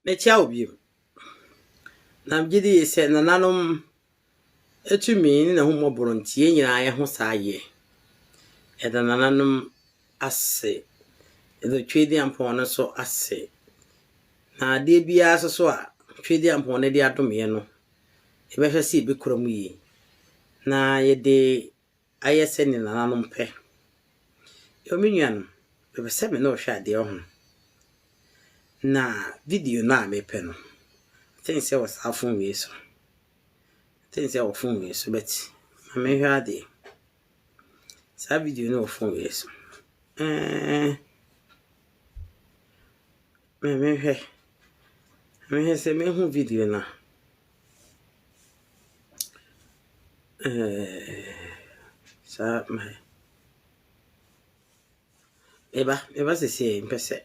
me chia obi na mgidi se nananom etumi na homo borontie nyina ye ho saaye e da nananom ase e do twedi ampon so ase na de bia so a twedi ampon de adome no e be hwese be kuram yi na ye de ayese ni nananom pe yo minyan be se me no hwa de ho na video na me pe no things say was afun we so things say ofun we so but me hwa de sa video no ofun we so me se me hu video na sa me eba se mpese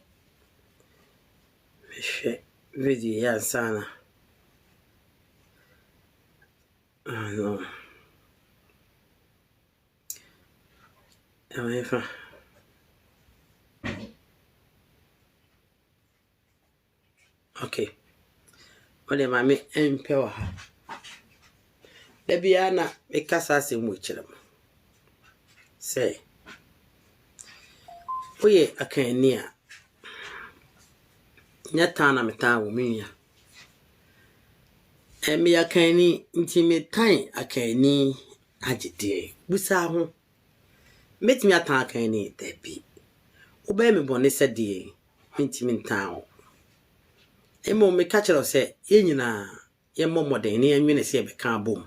me video ya sana no fa okay ole mame empe wa ha da bia na me kasa se mu kirem say oye akani a nyata na meta wo minya emi akani ntimi tan akani agide busa ho metimi atan akani debi oba me bone sede ntimi ntan emo me ka kire se ye nyina ye momoden ne anwene se be kan bom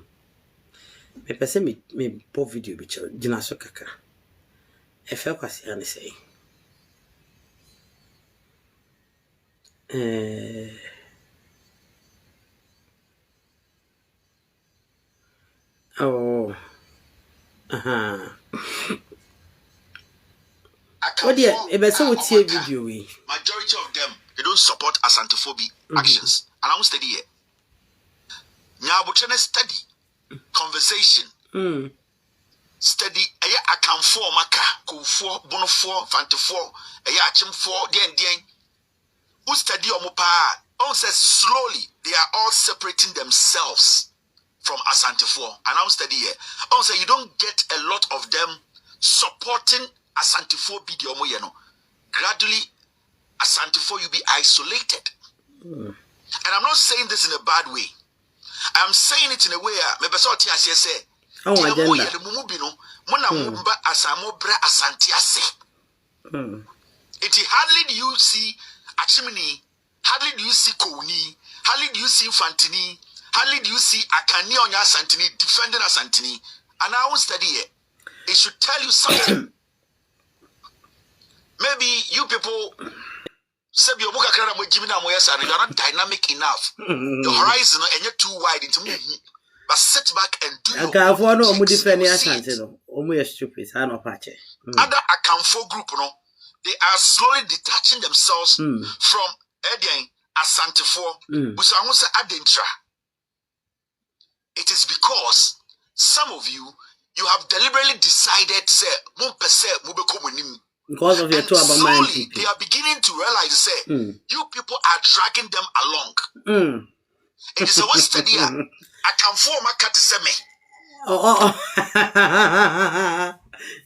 me pese me po video bi kire gina so kaka e fe kwase ane sei oh what dear e say what video we majority of them they don't support Asantephobic actions and I won't study here nyabutrene study conversation study aya akanfo maka kofo bonofo fantefo aya achimfo den who study omopa on says slowly they are all separating themselves from Asantefo and I study here on say you don't get a lot of them supporting Asantefo video mo gradually Asantefo you be isolated and I'm not saying this in a bad way I'm saying it in a way me be so tia say agenda it hardly do you see Achimini, hardly do you see Koni, hardly do you see Fantini, hardly do you see Akani on Asantini defending Asantini, and I won't study it. It should tell you something. Maybe you people say you're not dynamic enough. Your horizon and you're too wide into me. But sit back and do your stupid. Other Akanfo group, they are slowly detaching themselves from Asantefo. It is because some of you have deliberately decided because of your two slowly they are beginning to realize you people are dragging them along. It is a one study. Akanfo maka to say me.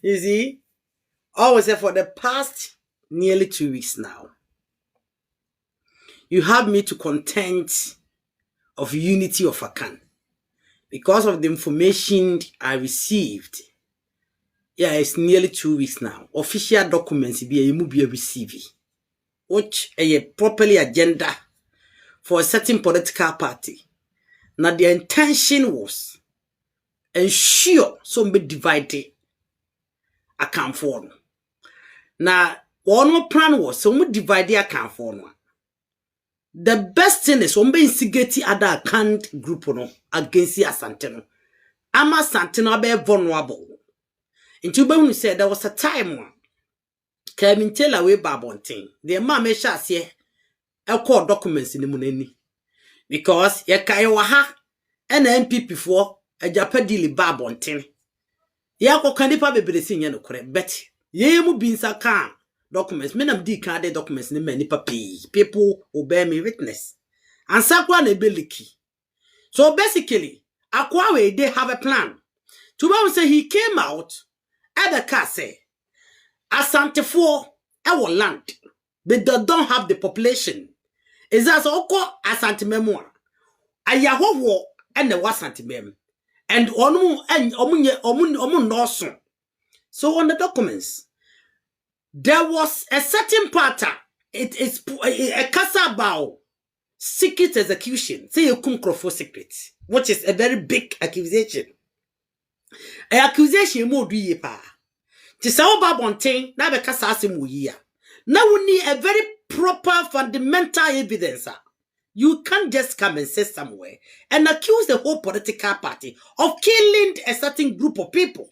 You see, always say for the past nearly 2 weeks now, you have me to content of unity of Akan because of the information I received. Yeah, it's nearly 2 weeks now. Official documents be received, which a properly agenda for a certain political party. Now the intention was ensure some be divided account for. Now one more plan was some divide account for. The best thing is some be instigate other account group against Asante no. Ama Asante no be vulnerable. Into when said there was a time one came tell away babontin. The man me sha say e call documents in the money. Because ye kai wa ha and MPP for a japadili babontin. Ye akọ kanipa bebrese nya no kore bet ye mu binsa kan documents. Men of D card documents in many papi. People will bear me witness. And Sakwa Nebeliki. So basically, Akwawe, they have a plan. To say he came out at the castle. Asante for our land. But they don't have the population. Is that so called Asante memoir? Ayaho war and the Wasante mem. And omu and omun noson. So on the documents, there was a certain part. It is a kasabao secret execution. Say you Nkrumah secret, which is a very big accusation. A accusation mo do ye pa. Ti sa oba bonten na be kasa asem wo yi a. Na we need a very proper fundamental evidence. You can't just come and say somewhere and accuse the whole political party of killing a certain group of people.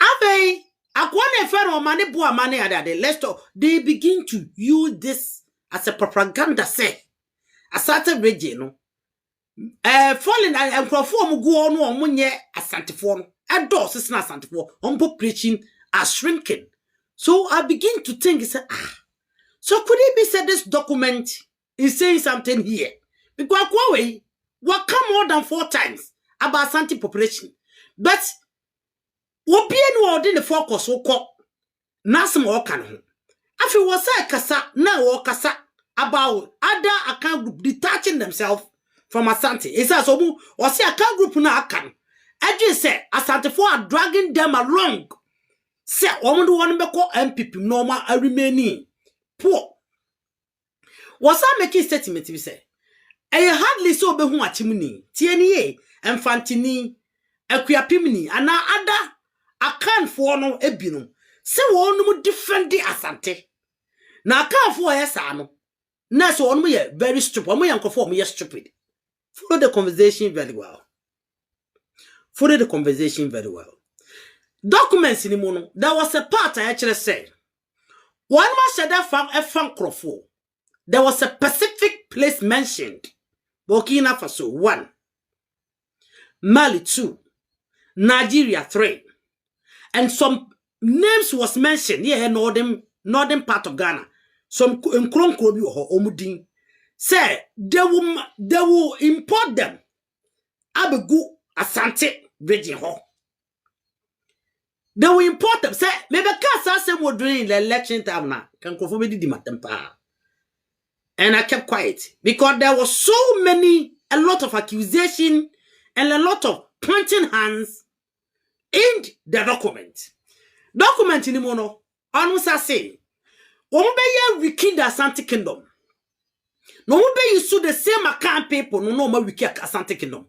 Ave akwane fero mane bo amane adade. Let's talk. They begin to use this as a propaganda say. A certain region no. Falling and Nkrumah go on omunye Asante for no. Adults sisna Asante for population are shrinking. So I begin to think, say, so could it be said this document is saying something here? Because Huawei will come more than 4 times about Asante population. But what be any the focus so called Nasm or Akan. After was say kasa now or kasa about other Akan group detaching themselves from Asante. It says or say Akan group na Akan. I just say Asante for are dragging them along. Say woman do one beko MPP normal a remaining poor. Was I making statement we say? I hardly so be hu achimuni. Tieni and Fantini Equiapimini and now other Akan for no ebino. Say one no different the Asante. Now Akan for esano. Na so one me very stupid. One me Nkrumah me stupid. Follow the conversation very well. Follow the conversation very well. Documents in the mono, there was a part I actually said. One must say that from a Nkrumah. There was a specific place mentioned. Burkina Faso 1, Mali 2, Nigeria 3, and some names was mentioned here northern part of Ghana. Some Nkrumah or Omudin say they will import them. Abegu Asante region ho. They will import them. Say maybe cast say we during the election time now. Can confirm the matempa. And I kept quiet because there was so a lot of accusation and a lot of pointing hands in the document. Document in the mono, almost I say, Ombe wiki the Asante Kingdom. No be you sue the same Akan people, no wiki Asante Kingdom.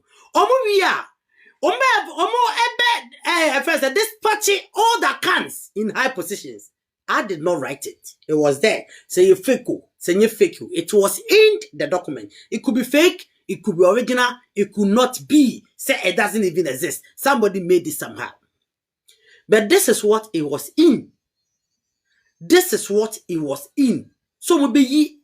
First, this party, all the Akans in high positions. I did not write it. It was there. Say you fake. It was in the document. It could be fake. It could be original. It could not be. Say it doesn't even exist. Somebody made it somehow. But this is what it was in. This is what it was in. So we be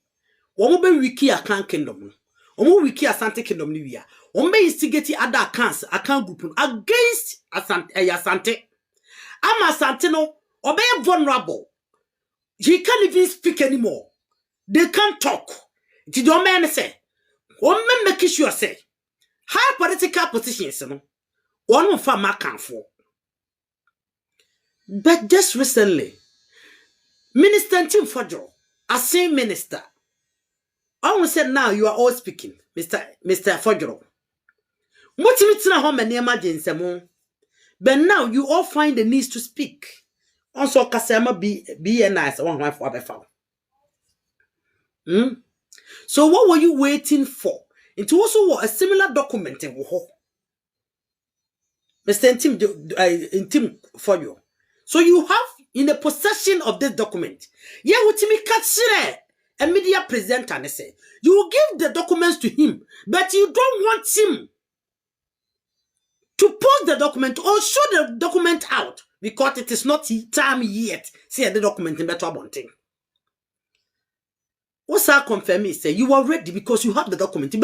wiki Akan Kingdom. Wiki Asante Kingdom ni wia. Instigate other Akans, Akan group against Asante. I'm Asante no. Obey vulnerable. He can't even speak anymore. They can't talk. Did your man say? One man make sure say high political positions, one of them can for. But just recently, Minister Tim Fodro, a same minister, almost said now you are all speaking, Mr. Fodro. What you na home and emergency mo? But now you all find the need to speak. Also, Kasema be a nice one wife for the found. So what were you waiting for? It also was a similar document Mr. Tim for you. So you have in the possession of this document. Yeah, what me catch a media presenter and say you will give the documents to him, but you don't want him to post the document or show the document out because it is not time yet. See the document in better one thing. What's that confirm me? Say you are ready because you have the document. You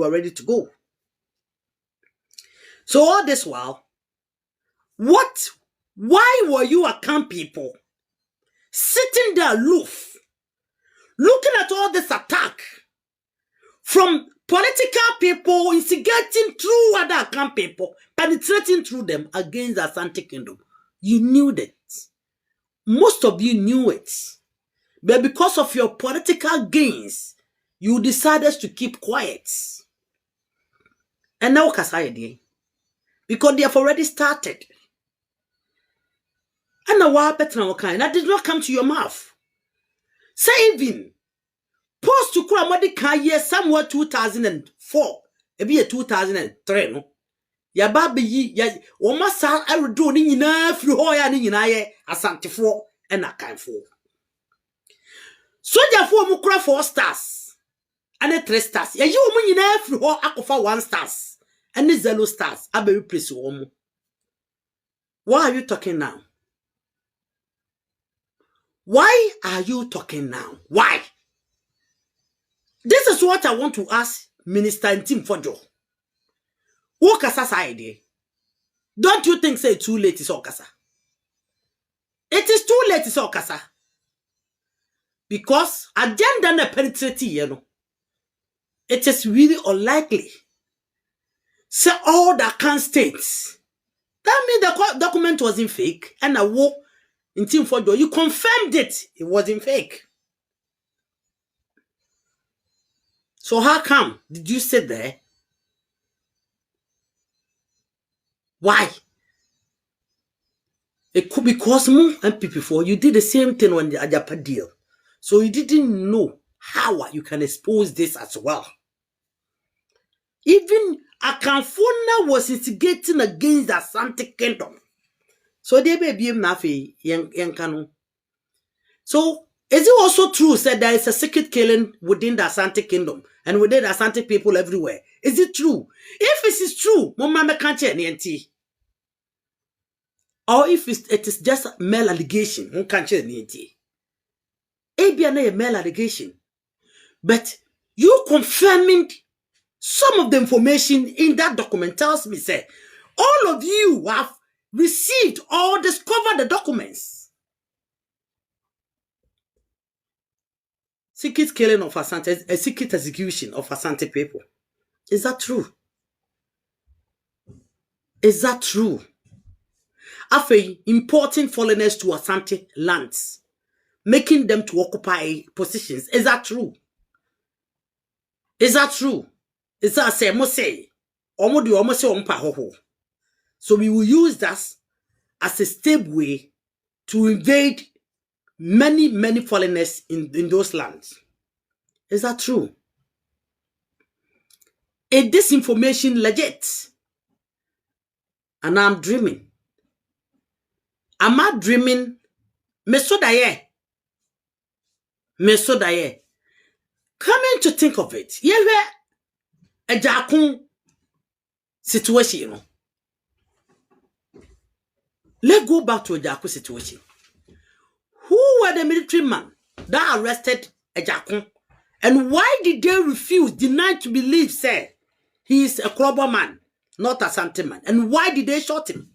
are ready to go. So all this while, why were you Akan people sitting there aloof, looking at all this attack from political people instigating through other Akan people, penetrating through them against the Asante Kingdom. You knew that. Most of you knew it. But because of your political gains, you decided to keep quiet. And now, because they have already started. And now, that did not come to your mouth. Saving. Post to Nkrumah year somewhere 2004, maybe 2003, no. Ya baby ya womasa arudo ni nyina firi ho ya ni nyina ye asantefo e na kanfo. Soja fo mu kura 4 stars and 3 stars. Ya yi wo mu nyina firi ho akofa 1 stars and 0 stars abe replace wo mu. Why are you talking now? Why are you talking now? Why? This is what I want to ask Minister Ntim Fojo. Who kasa side? Don't you think say too late is okasa? It is too late is okasa. Because agenda na penetrate you know. It is really unlikely. Say all the Akan states. That means the document wasn't fake. And I walk in Ntim Fojo. You confirmed it. It wasn't fake. So how come did you sit there? Why? It could be because Mu and people you did the same thing on the Ajapa deal. So you didn't know how you can expose this as well. Even Akanfona was instigating against the Asante Kingdom. So they may be nafi yankano. So is it also true that there is a secret killing within the Asante Kingdom and within the Asante people everywhere? Is it true? If it is true, Mama can't NT. Or if it is just a male allegation, can't NT. It be a male allegation. But you confirming some of the information in that document tells me, say, all of you have received or discovered the documents. Secret killing of Asante, a secret execution of Asante people. Is that true? Is that true? After importing foreigners to Asante lands, making them to occupy positions. Is that true? Is that true? Is that say mo say? So we will use that as a step way to invade many foreigners in those lands. Is that true? Is this information legit? And I'm dreaming. Am I dreaming? Mesodaye. Coming to think of it, a Jakun situation, you know. Let's go back to a Jakun situation. Who were the military men that arrested Ajakun? And why did they refuse, deny to believe, say, he is a Nkrumah man, not a Asante man? And why did they shot him?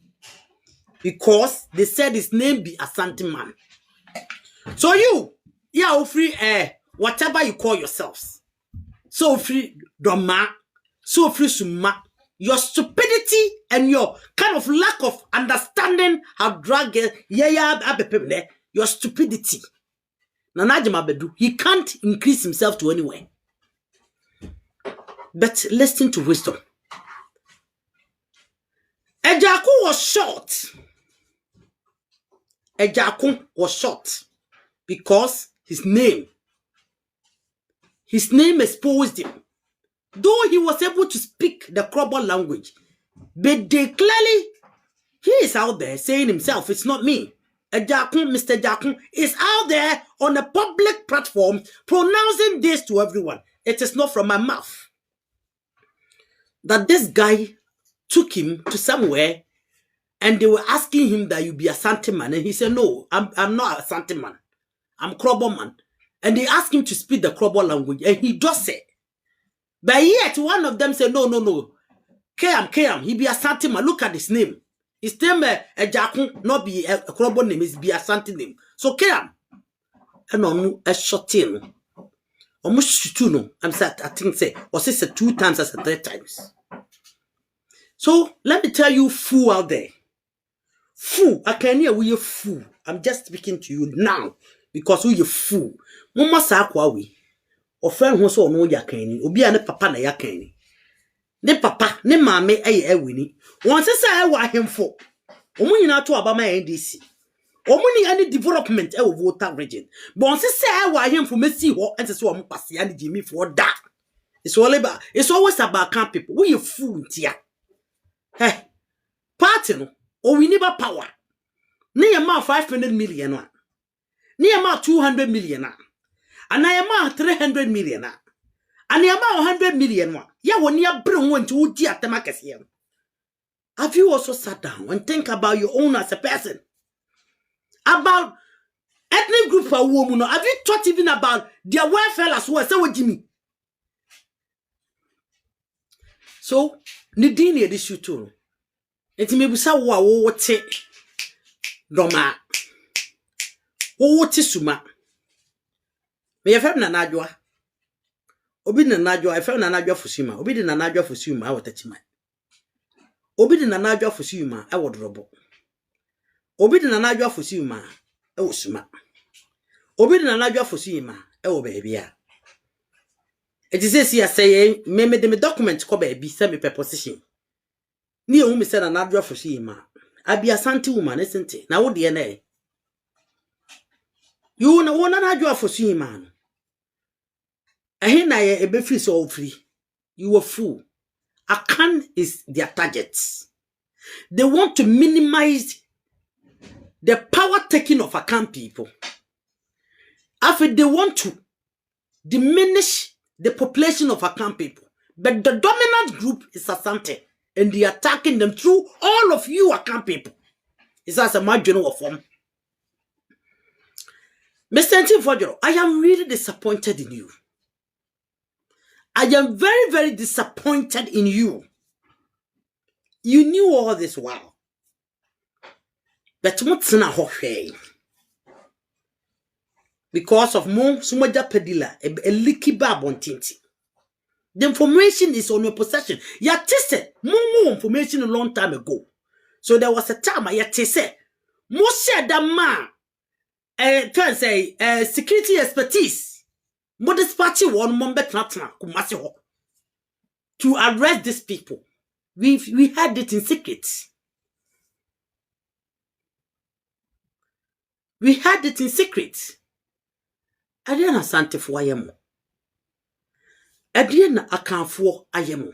Because they said his name be Asante man. So you, free whatever you call yourselves. So free Doma, so free Suma. Your stupidity and your kind of lack of understanding have dragged your stupidity. Nanajima Bedu, he can't increase himself to anywhere. But listen to wisdom. Ajakun was shot. Ajakun was shot because his name exposed him. Though he was able to speak the Nkrumah language, but they clearly, he is out there saying himself, it's not me. Ajakun, Mr. Jakun is out there on a public platform pronouncing this to everyone. It is not from my mouth. That this guy took him to somewhere and they were asking him that you be a Asante man. And he said, no, I'm not a Asante man. I'm Nkrumah man. And they asked him to speak the Nkrumah language. And he just said, but yet one of them said, no. Kayam, he be a Asante man. Look at his name. His name, Jakun, not be a Nkrumah name, is be a Asante name. So Kayam, and on a shot in. Almost two no. I think say or say 2 times as 3 times. So let me tell you, fool out there. Fool, I can hear we a fool. I'm just speaking to you now because we a fool. Mama sa kwa we. Or friend who so no yakani. Obi ane papa na yakani. Ne papa, ne mame aye winnie. Once I wa him for. Omo nyina to aba my NDC. Omo ni any development e water region. But once I wa him for me see ho ente so omo pass ya Jimmy for that. It's always about camp people. We a fool tia. Hey. Party no. Or we never power. Near ma 500 million one. Near ma 200 million. And I am ma 300 million. And I am ma 100 million one. Ya when you bring one to dear Tamakas here. Have you also sat down and think about your own as a person? About ethnic group of women? Have you thought even about their welfare as well? So what Jimmy? So Nidini this you too. It may be so what Doma. What is Suma? May have na Najwa. Obi na Najwa, I found a Najwa for Suma. Obi na Najwa for Suma, I would touch my. Obi na Najwa for Suma, I would robo. Obi na Najwa for Suma, I was Suma. Obi na Najwa for Suma, oh baby. It is this year saying, me the document ko baby, send me per position. Ni who me said an Najwa for Suma. I be Asante woman, isn't it? Now what DNA? You know one Najwa for Suma. I hear na a befi so free. You a fool. Akan is their targets. They want to minimize the power taking of Akan people. After they want to diminish the population of Akan people. But the dominant group is Asante. And they are attacking them through all of you Akan people. It's as a marginal form. Mr. Nkrumah, I am really disappointed in you. I am very, very disappointed in you. You knew all this while. But what's not okay? Because of more sumaja pedila, a leaky bab on tinti. The information is on your possession. You tested more information a long time ago. So there was a time I tested more said that man, can say, security expertise. Modest party one mombe tnatna kumasi ho to arrest these people. We had it in secret. We had it in secret. Against Asante for ayemo. Against Akan for ayemo.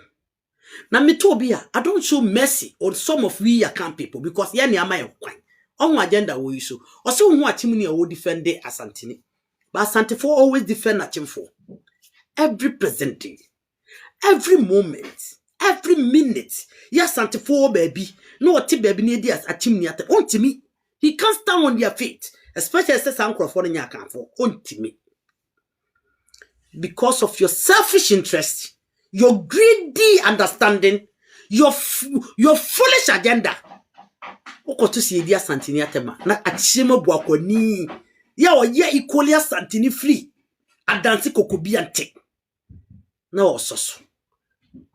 Na metobia, I don't show mercy on some of we Akan people because yani ama ekwan. On agenda we so. Also who atimuni o defend Asante. But Asante for always defend Achimfo. Every present day, every moment, every minute. Yes, Asante for baby. No what baby need as Achimni at on to me. He can't stand on their feet, especially as Nkrumah in Akan for on to me. Because of your selfish interest, your greedy understanding, your foolish agenda. Oko to see dia Asante atema na achimo boakoni. Ya o ye equally Asante free. Adansi kokobi ante. Na ososo.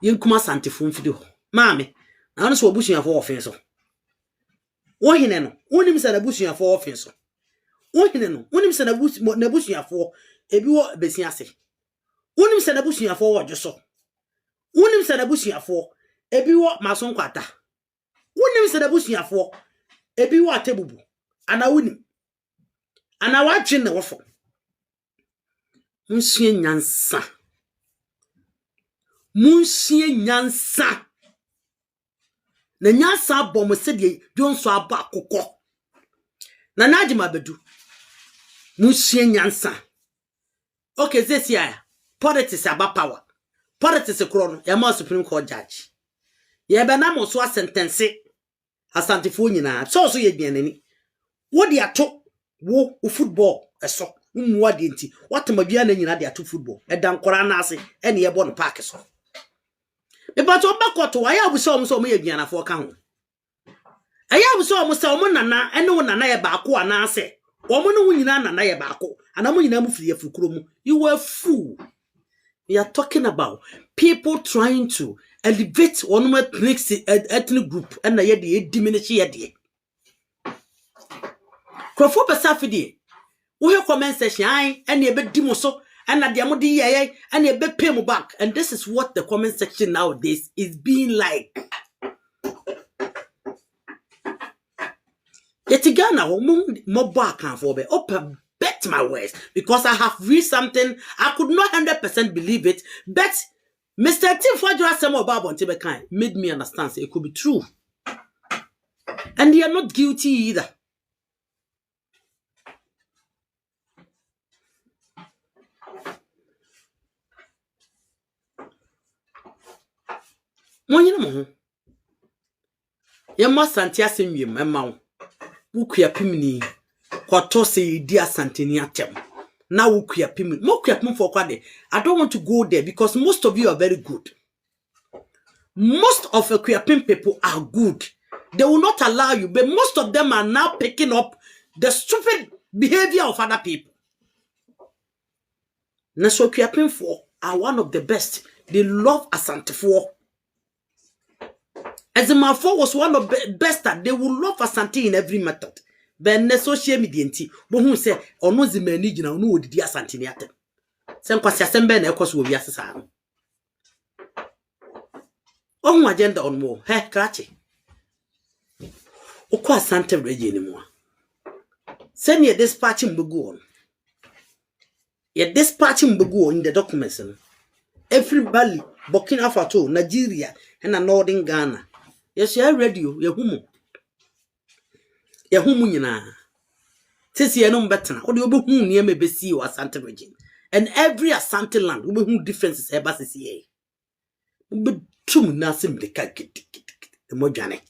Nkrumah Asante fun fidi ho. Maame, na no so obusuafo ofin so. Wo hene no, wonim se na busuafo ofin so. Wo hene no, wonim se na busuafo ebi wo besia ase. Wonim se na busuafo wo dwoso. Wonim se na busuafo ebi wo mason kwata. Wonim se na busuafo ebi wo atebubu. Ana wonim. Ana wadwe na wofo. Munsie nyansa. Munsie nyansa. Na nyansa abom se de dwonso aba akokọ. Na najima bedu. Munsie nyansa. Okay, this year, politics about power. Politics krono, ya ma Supreme Court judge. Ye be na mo so sentence Asante fo nyina. So ye bianani. Wo de ato wo football eso. Umwa de nti. What ma bia na nyina de ato football. E dan kora na ase, e ne ye bo no park so. Me ba to bakoto aya bu so mo ye biana fo ka ho. Aya bu so mo nana, ene wo nana ye ba ko ana ase. Wo mo no nyina nana ye ba ko. And I'm in Amufri, you were a fool. We are talking about people trying to elevate one more ethnic group and the diminish ye. Crofo Pesafidi, we have comment section, and ye bet dimoso, and at the amodi ye, and ye bet pay back. And this is what the comment section nowadays is being like. Yet again, I will more back and for be open. Bet my words, because I have read something I could not 100% believe it, but Mr. Tim Fadra Samuel Babon Tibekai made me understand it could be true. And they are not guilty either. Money, you must antiasim you, mamma. Wukia Pimini, Quatose, dear Santini Tem. Now Wukia Pimini, Mokia for Quade. I don't want to go there because most of you are very good. Most of the Kuyapim people are good. They will not allow you, but most of them are now picking up the stupid behavior of other people. Naso Kuyapim for are one of the best. They love Asante for. Ezema for was one of the best that they will love Asante in every method. But ne social media nti, bo hu say ono zimani gina ono odidi Asante ni atem. Sem kwasi asembe na ekoso obi asesa no. On agenda on more. Hey, Krachi. Okwa Asante reji anymore. Send ye dispatching bugu on. Ye dispatching bugu in the documents. Everybody, Burkina Faso, Nigeria, and a Northern Ghana. Yes, you radio, ye humu. Ye humu yina. Since ye no better, what do you be near me be see you Asante region? And every Asante land, we be differences eba see. But two nasim de the mojane.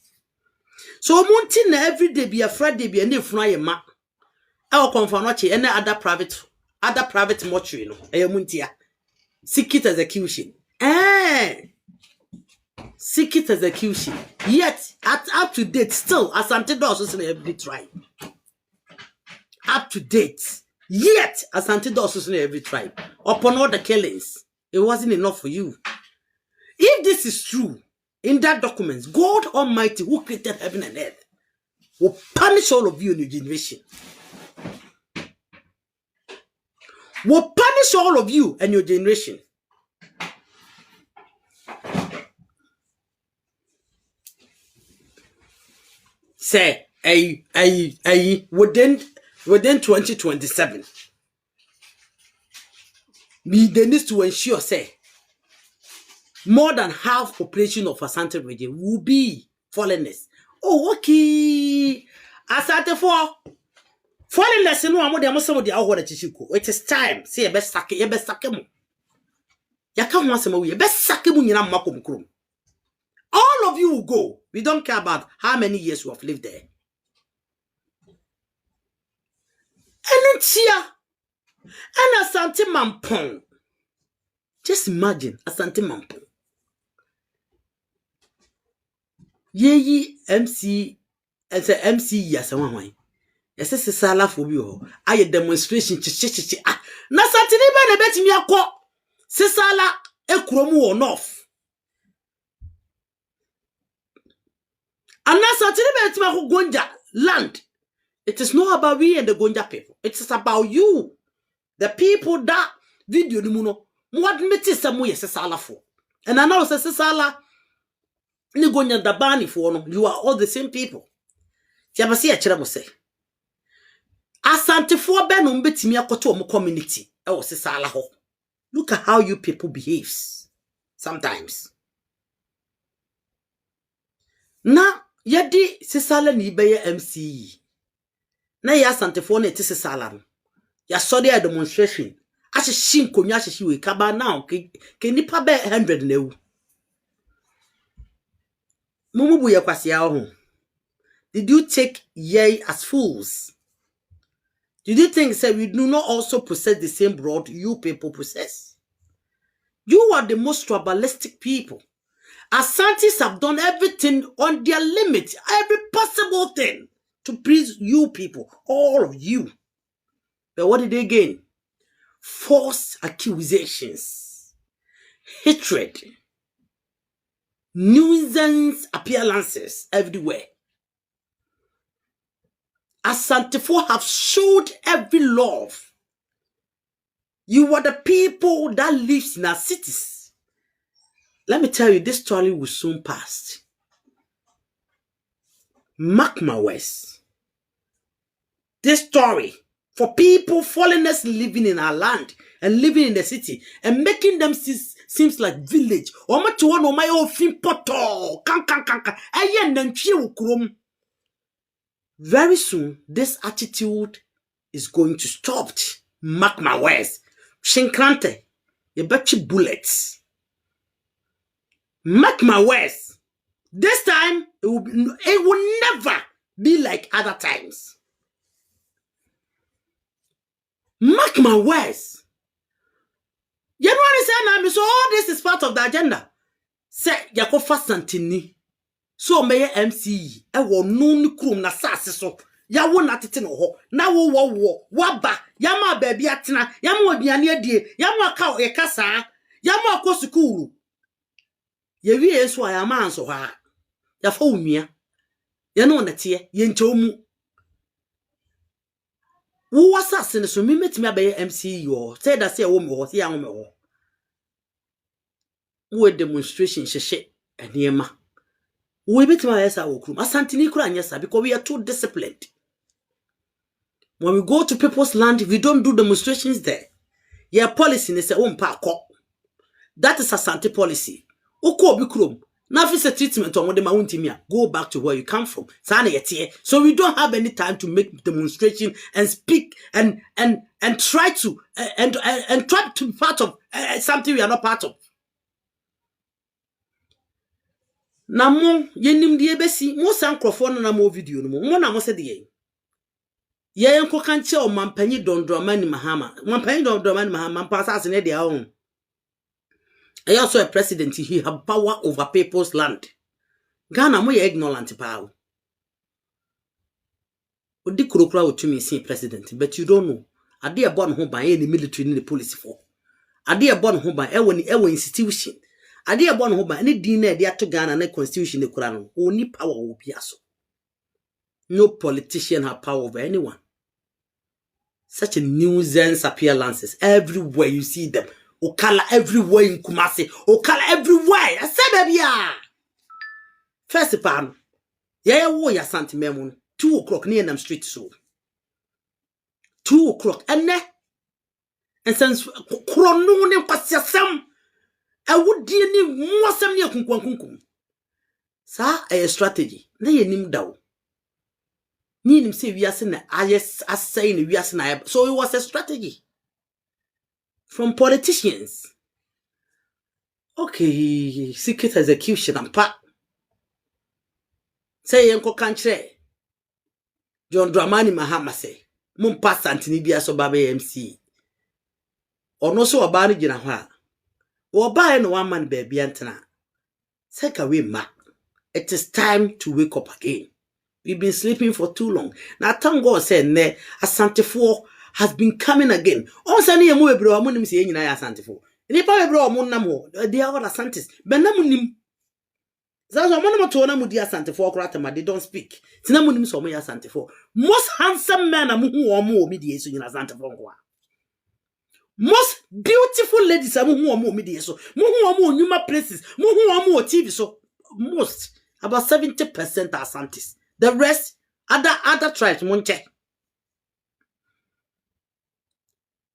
So mountain every day be a Friday be a new fly ma. Our confirmation any other private mortuary no. Muntia. Secret execution. Secret execution. Yet at up to date still Asante does in every tribe. Up to date. Yet Asante does in every tribe. Upon all the killings, it wasn't enough for you. If this is true, in that document, God Almighty, who created heaven and earth, will punish all of you in your generation. Will punish all of you and your generation. Say, within 2027, they need to ensure, say, more than half population of Asante region will be foreigners. Oh, okay. Asante for foreigners, no more than some of the hour Chishiko. It is time. See a best sake, a best sakemo. Ya can't want some way, best sakemu in Makum Krum. All of you will go. We don't care about how many years you have lived there. And it's here. And Asante Mampong. Just imagine Asante Mampong. Ye MC as a MC yes one. Yes, it's a sala for you. I demonstration ah. Na Santini ba na beti mi akọ. Sisala ekromu or north. And na Santini ba beti mi akọ Gonja land. It is not about we and the Gonja people. It is about you. The people that video ni muno. Mo admit samu yes sala for. And I know sala ni Gonja dabani for no. You are all the same people. Tiabasi a chira mo say. Asante for benum betimi akoto omo community. E wo sisala ho. Look at how you people behaves sometimes. Na yedi sisala ni beye MCE. Na ya Asante for na eti sisala no. Ya so there demonstration. Ashe shinkonwa ashe we kaba now ke nipa be 100 na ewu. Mumubu ye kwase ya ho. Did you take ye as fools? Did you think say we do not also possess the same blood you people possess? You are the most tribalistic people. Asantes have done everything on their limit, every possible thing to please you people, all of you. But what did they gain? False accusations, hatred, nuisance appearances everywhere. Asante have showed every love. You are the people that lives in our cities. Let me tell you, this story will soon pass. Mark my words. This story for people, foreigners living in our land and living in the city and making them seems like village. Very soon, this attitude is going to stop. Mark my words. Shinkrante, you bet you bullets. Mark my words. This time, it will never be like other times. Mark my words. You know what I'm saying? So all this is part of the agenda. Say, Yakofa Santini. So may MC. I will no Nkrumah na sase so. Ya wo na tete no ho. Na wo waba. Yama baby atina. Yama obiane adie. Yama ka ye kasa. Yama akọ school. Ye wie so ayama anso ha. Ya fa onua. Ye no na tie. Ye nchomu. Wo wasase ne so metimi abaye MC yo. Say that say wo me ho. Say ya wo me ho. Wo demonstration sheshe eniema. We betima yesa wo Nkrumah. Asante ni kura anyesa because we are too disciplined. When we go to people's land, we don't do demonstrations there. Yeah, policy they say that is Asante policy. Oko obi krom. Na fi say treatment on the mountain. Go back to where you come from. So we don't have any time to make demonstration and speak and try to and try to be part of something we are not part of. Na mo yenim die besi mo san Nkrumah na mo video no mo na mo se de ye enko kanche o mampanyi Dondramani Mahama. Mampanyi Dondramani Mahama mpasa asene de ahun. He also a president. He have power over people's land. Ghana mo ye ignorant pa. Odi kurokura otumi sin president, but you don't know. Ade e born ho ban any military ni the police for. Ade e born ho ban ewo institution. Ade e born ho ban any din na de ato Ghana na constitution ne kura no. Oni power obi aso. No politician have power over anyone. Such a nuisance appearances everywhere you see them. Okala everywhere in Kumasi. Okala everywhere. I said baby. First pan. Yeah, wo ya Asante Memun. 2 o'clock near them street so. 2 o'clock. And since chrono ne kwasiasam. I would dear ni mwasam ni kunkum. Sa a strategy. Na ye nim daw. Ni nim say we are saying as saying we are saying. So it was a strategy from politicians. Okay, secret execution and pa. Say yenko kanche. Dondramani Mahama say. Mum pass Antini bia so babe MC. Ono so obani gina ha. Oba no one man baby antena. Take away ma. It is time to wake up again. We've been sleeping for too long. Now thank God said ne Asante has been coming again. On sani emu ebro amunim se nyina ya Asante Ni pa ebro amun namo. They are all Asantes. Benamunim. Zazo amunamo to na mudi Asante kratama they don't speak. Tinamunim so mo ya Asante Most handsome man amu omo omidi so nyina Asante kwa. Most beautiful ladies amu omo omidi so. Mu omo nyuma places. Mu omo TV so. Most about 70% are Asantes. The rest, other tribes, monche.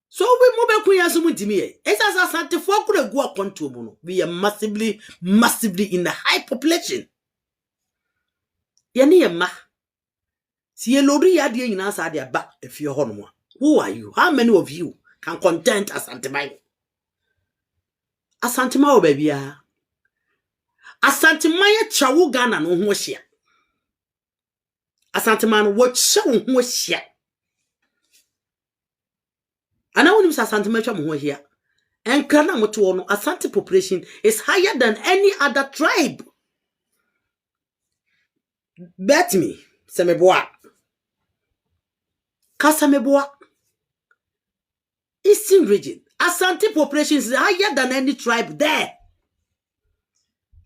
So we move kuya sumuntimi. It's as Asante could go up control. We are massively in the high population. Yani ma. Si lori yadi in answer their back if you're home. Who are you? How many of you can content Asante Mai? Asante Mai baby. Asante Mai chawu Ghana no hoshia. Asante man what show who share. And I want to Asante Mecha here. And Nkrumah Motuono, Asante population is higher than any other tribe. Bet me, Semeboa. Kasameboa. Eastern region, Asante population is higher than any tribe there.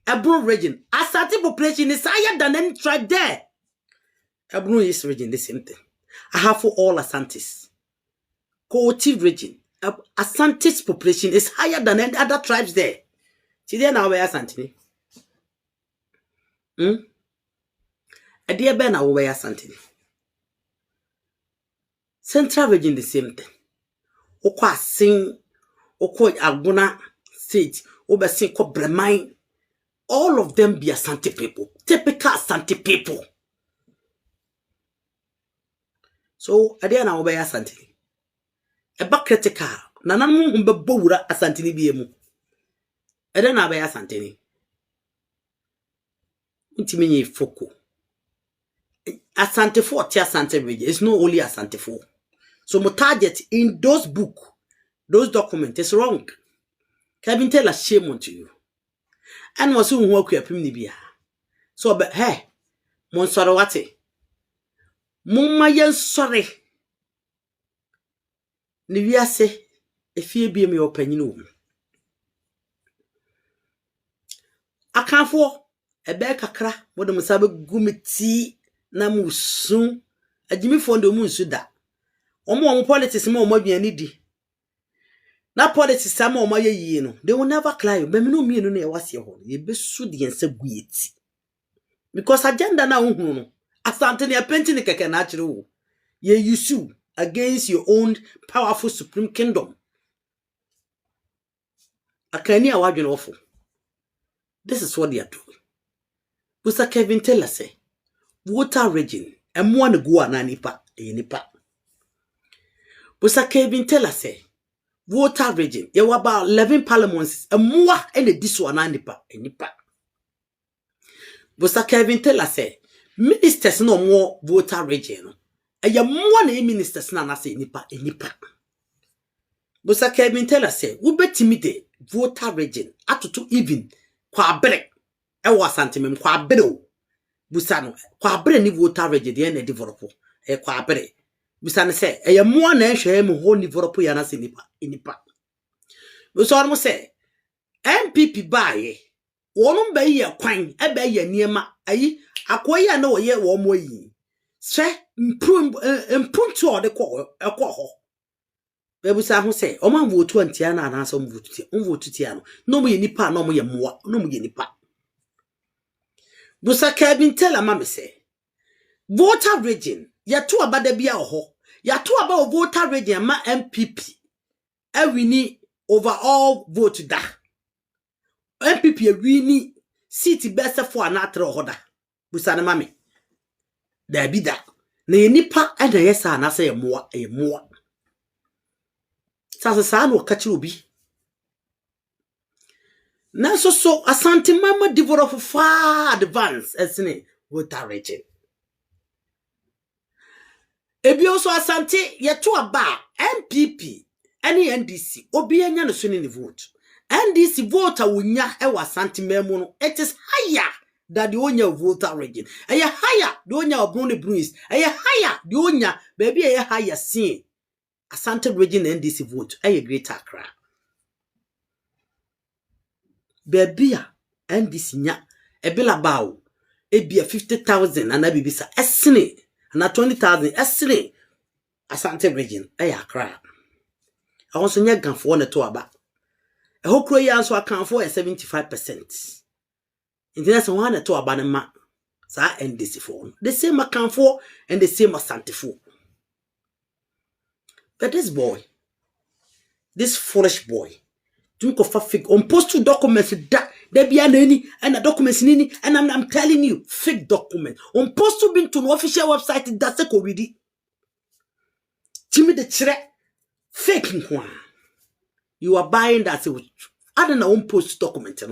Ebro region, Asante population is higher than any tribe there. Ebro East region, the same thing. I have for all Asantes. Kooti region, Asante's population is higher than any other tribes there. Today now where Asante? A dear Ben, I will wear Asante. Central region, the same thing. Okwa sing, okwa Aguna state, obesin ko Bremai. All of them be Asante people, typical Asante people. So, I dare now obey Asante. A back critical, Nanamu umbe bowura Asante ni biemu. I dare now obey Asante ni. Intimini foko. Asante for tia Asante region. It's not only Asante for. So, my target in those book, those documents is wrong. Kevin tell a shame unto you. And was soon walk your primnibia. So, but hey, Monsorowate. Mumma yen sorry. Nivia say, if you be me opinion. Akan for a bear kakra, what the Musabe gumiti namusun, a Jimmy Fondo Musuda. Omo politics more maybe any day. Na politics some more my ye, they will never climb, but no me no was your home. Ye be sudi and seguiti. Because agenda na Asante ni apenti ni keke natural. Ye you sue against your own powerful supreme kingdom. Akani awadwen awful. This is what they are doing. Busa Kevin Taylor say, water region, and one go na nipa, nipa. Busa Kevin Taylor say, water region, there were about 11 parliaments, and more and this one nipa, nipa. Busa Kevin Taylor say, ministers no more water region. And ya more ministers na say nipa, nipa. Busa Kevin Taylor say, ube timide water region, atutu even, kwa bere. Ewa santimem kwa bere o. Busa no, kwa bere ni water region, the ene develop. Kwa bere. Busa ne say, ya more na enhwe mu ho develop ya na say nipa, nipa. Busa no say, MPP baye, wonum ba ye kwan, ebe ye niema, ayi, akoye na oye wo mo yi. Se improve to de ko ho. Bebusa ho say, o man vote antia na na so vote tia. On vote tia no. No mo ye nipa, no mo ye moa, no mo ye nipa. Busa Kevin Taylor mama say, voter region, ya to abada bia ho. Ya to about voter region ma MPP. E wini overall vote da. MPP e wini seat best for another hoda. Busa na mama. Da bi da. Na ye nipa e na yesa na say moa e moa. Sasa sa no kachi obi. Na so Asante mama develop far advance esne water region. Ebi also Asante yeto aba MPP any NDC obi anya no so ni vote. NDC voter wonya e wa Asante memu no it is higher than the onya voter region. Eye higher the onya obron bruise. Eye higher the onya baby eye higher sin. Asante region NDC vote eye greater Accra. Baby NDC nya ebila bawo ebia 50,000 and abibisa esne na 20,000 esne Asante region Accra. I also nya ganfo na to aba. E hokro yi anso akanfo 75%. Intina so wan na to aba ne ma sa NDC for. The same akanfo and the same Asante for. But this boy, this foolish boy, think of a fake on post two documents that there be any and a documents nini and I'm telling you fake document on post to been to an official website that's a COVID. Timmy the chere fake one. You are buying that I don't know post document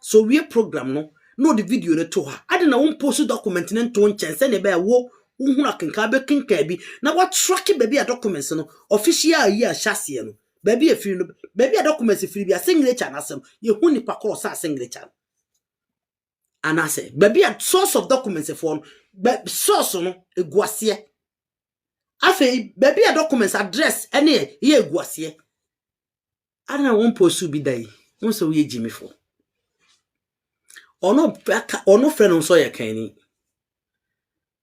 so we program no the video no to her. I don't know post document and to chance and a wo unhuna kenka kinkabi na what track baby a documents no official year chassis no. Baby a film, baby a document if you be a signature and asem, you huni pakor sa signature. And I say, baby a source of documents for source no a guasie. I say, baby a documents address any ye guasie. Ana won posu bi dai. Won so ye Jimmy for. Ono friend on so ye kan.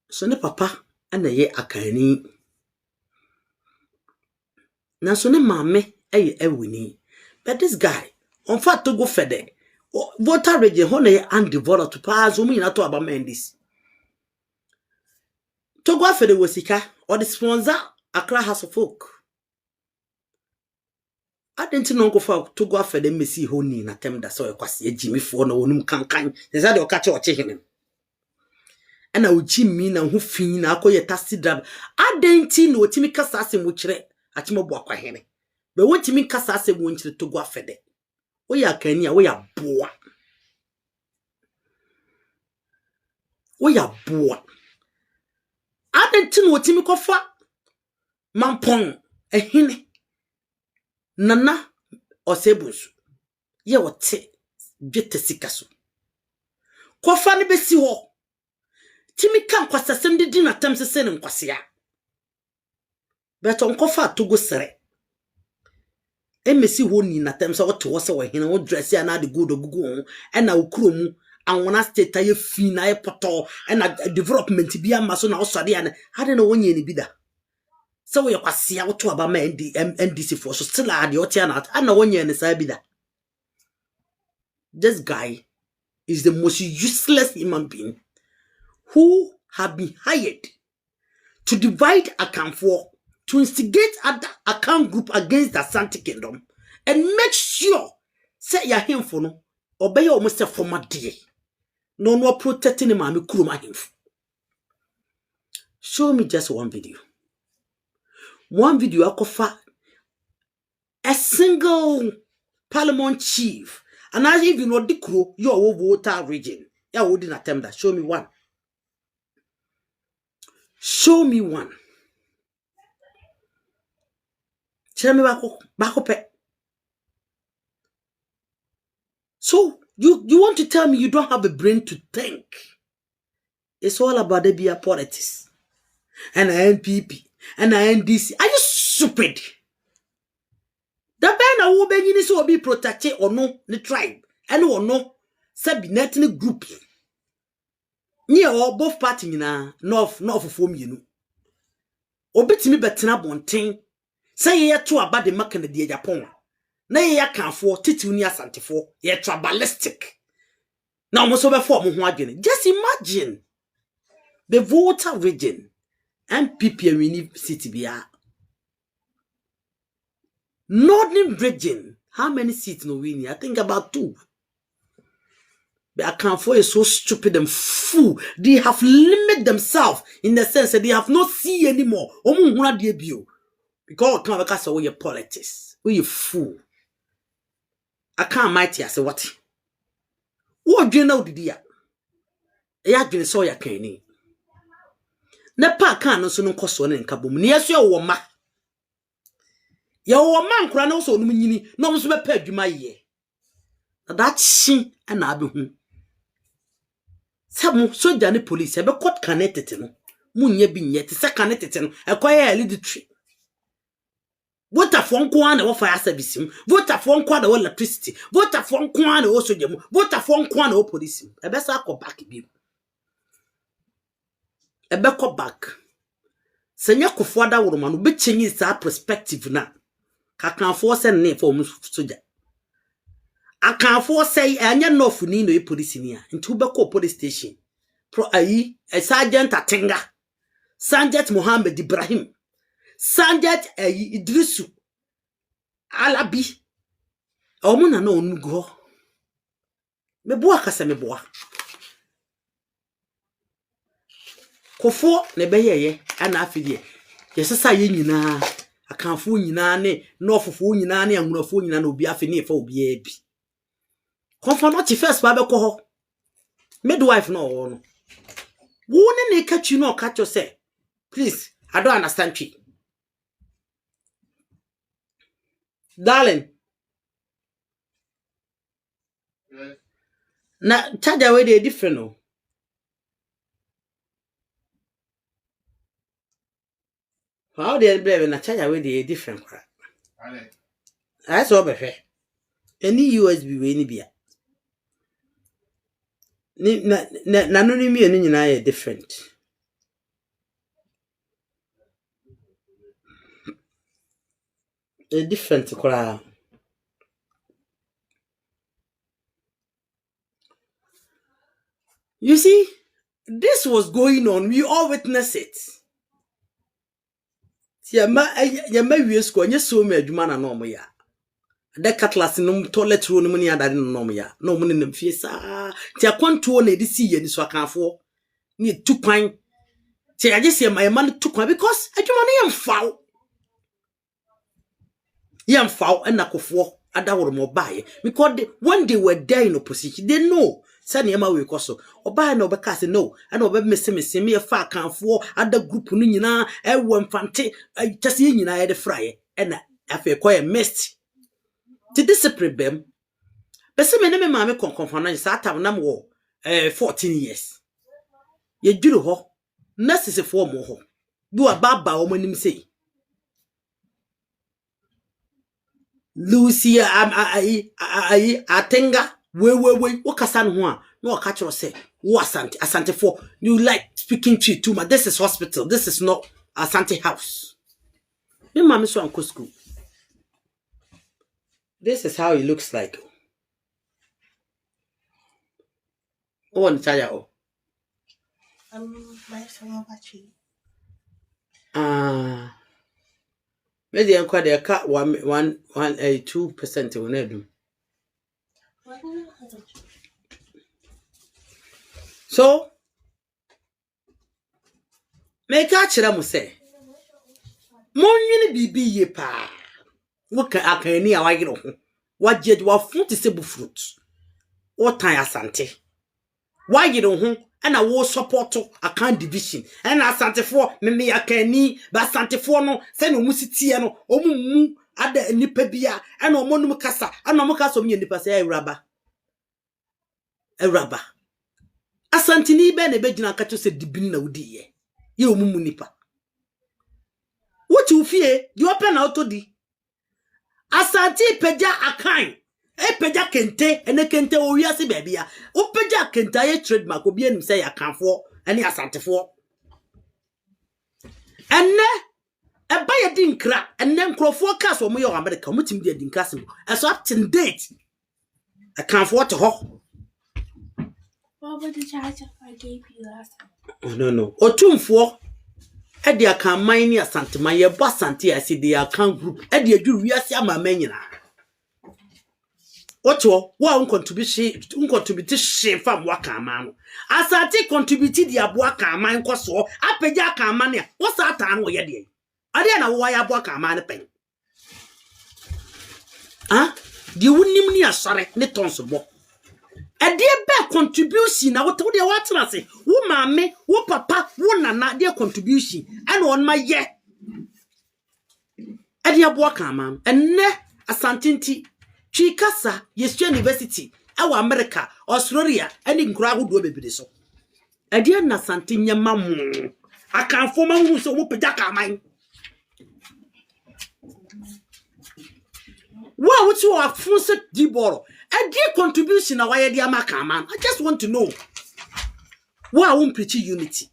So ne papa ana ye akani. Na so ne mame eye ewini. But this guy, on fat to go fede. Voter region ho na ye undeveloped to pass omu ina to abamendis. To go fede wosika or the sponsor Accra House of Folk. I didn't know go for to go fede mesi ho ni na tem da so kwase Jimmy for na wonum kankan. They say they catch or him. And na uchi mi na ho fin na akoye taxi driver. I didn't know otimi kasa asem wo kire achimo bo akwa hene. But wotimi kasa asem wo nkire to go fede. We ya kani a we ya boa. We ya boa. I didn't know otimi kofa mampong ehine nana osebunsu ye wote dwete sikaso kofa ne besi ho timi kan kwasasem de di na tam sese ne nkwasea beto nkofa togo sere emesi ho ni na tam se wote wo se wo hene wo dress ya na de good ogugu ho na okromu anwona state aye fi na aye poto na development bi amaso na osode ya na ade na wonye ni bida so we kwasea woto aba ma NDC for so still ade otia na wonye ni sa bida. This guy is the most useless human being who have been hired to divide Akan for, to instigate other Akan group against the Asante Kingdom and make sure say ya him for no obey almost a former day. No protecting him and Nkrumah him. Show me just one video. One video I cover a single parliament chief. And as if you know the crew, your voter region. Yeah, wouldn't attempt that. Show me one. Show me one. Tell me back up. So you want to tell me you don't have a brain to think? It's all about the beer politics and NPP and NDC. Are you stupid? The ben will be so be protected or no the tribe and or no sub-ethnic group. Near or both party na north from you. Obit me betina bonting. Say ye to about the mark and the Japan. Nay ya can for titunia Asante for ye tribalistic. Now most over for again. Just imagine the voter region and PPM city BR. Northern region. How many seats no winning? I think about 2. But Akan for is so stupid and fool. They have limited themselves in the sense that they have not seen anymore. Because I can't say your politics. We you fool. I can't mighty I say what? What do you know the dear? Ya dwene so ya kan ni. Na pa kan no so no koso ne nka bom. Ne yeso ye wo ma. Ye wo ma nkura na so no nyini, no so be pa adwuma ye. Na that shi na abe hu. Samu soja ne police be court connected no. Munye bi nye te se connected no. Ekoye hereditary. Voter for nko na wo fire service mu. Voter for nko na wo electricity. Voter for nko na wo soja mu. Voter for nko na wo police mu. E be sa ko back bi. Ebeko back. Senya kufuada woroma no be change sa perspective na. Kakanfo se ne for soja. Akanfo say anya nofu ni no e police ni a. Nti ubeko police station. Pro ayi a sergeant Atenga. Sergeant Mohammed Ibrahim. Sergeant Idrisu Alabi. Omuna no onugo. Meboa kasa meboa. Kofo ne beyeye ana afidie. Yesesa ye nyina akanfo nyina ne nofofo nyina ne anwurafo nyina na obi afi ne fa obi abi. Kofo no ti first ba be ko ho. Midwife no wo no. Wo ne kachi no catch you say. Please, I don't understand you. Darling. Yes. Na charger we dey different no. How they blame na charger we dey different kwa. That's all be fair. Any USB we ni bia. Ni na no ni me ni nyina different. A different kora. You see, this was going on. We all witnessed it. Yama we school nya so me adwuma na no mo ya. The cutlass no toilet room no ni adade no mo ya. No mo nem fie sa. Ti akwanto na edi si ye ni so akanfo. Ni tukwan. Ti agese my man tukwan because adwuma no yam foul and nakofo adaworo mo bae because when they were there in opposition they know say na we koso obae na obeka say no and obe mese me fa kanfo ada group no nyina e wo mfante just ye nyina ye de fraye na afa ko ye missed to discipline them bese me ne me maame konkonfana sa atam nam wo 14 years ye dwuro ho na sesefo mo ho do ababa o manim sei Lucia atenga we wakasa no ho a no waka kiro say wo asante for you like speaking to too much. This is hospital, this is not Asante house. Me mama so anko school. This is how it looks like. Oh on tire oh my son battery maybe enko dey ka 2% won adum. So make a kire mo say monwini bibi ye pa woka akani a wagire ho waje wa fruit se bu fruit o tan Asante wagire ho na wo support Akan division and Asante for me akani ba Asante for no se no musitie no omumu ada nipa bia na omonum kasa na omukasa omye nipa se Ewuraba Asante ni be na be gina kacho se dibin na wudi ye omumu nipa what you fear you open auto di Asante peja Akan peja kente ene kente o wiase bebia o peja kente ye trademark obi anim say Akanfo ene Asantefo ene eba ye di nkra ene Nkrofo cast o mo ye America mutim di nkase so up to date Akanfo to ho. what about the charger I gave you last time? No otumfo e dia kan man ni Asante man ye bo Asante ase dia Akan group e dia dwu wiase ama manyina Ocho wa contribute she fam waka man Asante contribute dia boaka man koso apeja aka man ya wo satan wo ye de ade na wo ya boaka man pen di wunim ni asore ne tonso bo ade be contribution na wo de watena se wo maame wo papa wo nana de contribution and on my ye ade boaka man enne Asante nti Chikasa Yesua University awa America Australia eni nkura ahodo bebede so ade na Asante nyama mu Akanfo ma hu so wo peda ka man wa wuti wa funse diboro ade contribution na waye dia maka man. I just want to know wa won preach unity,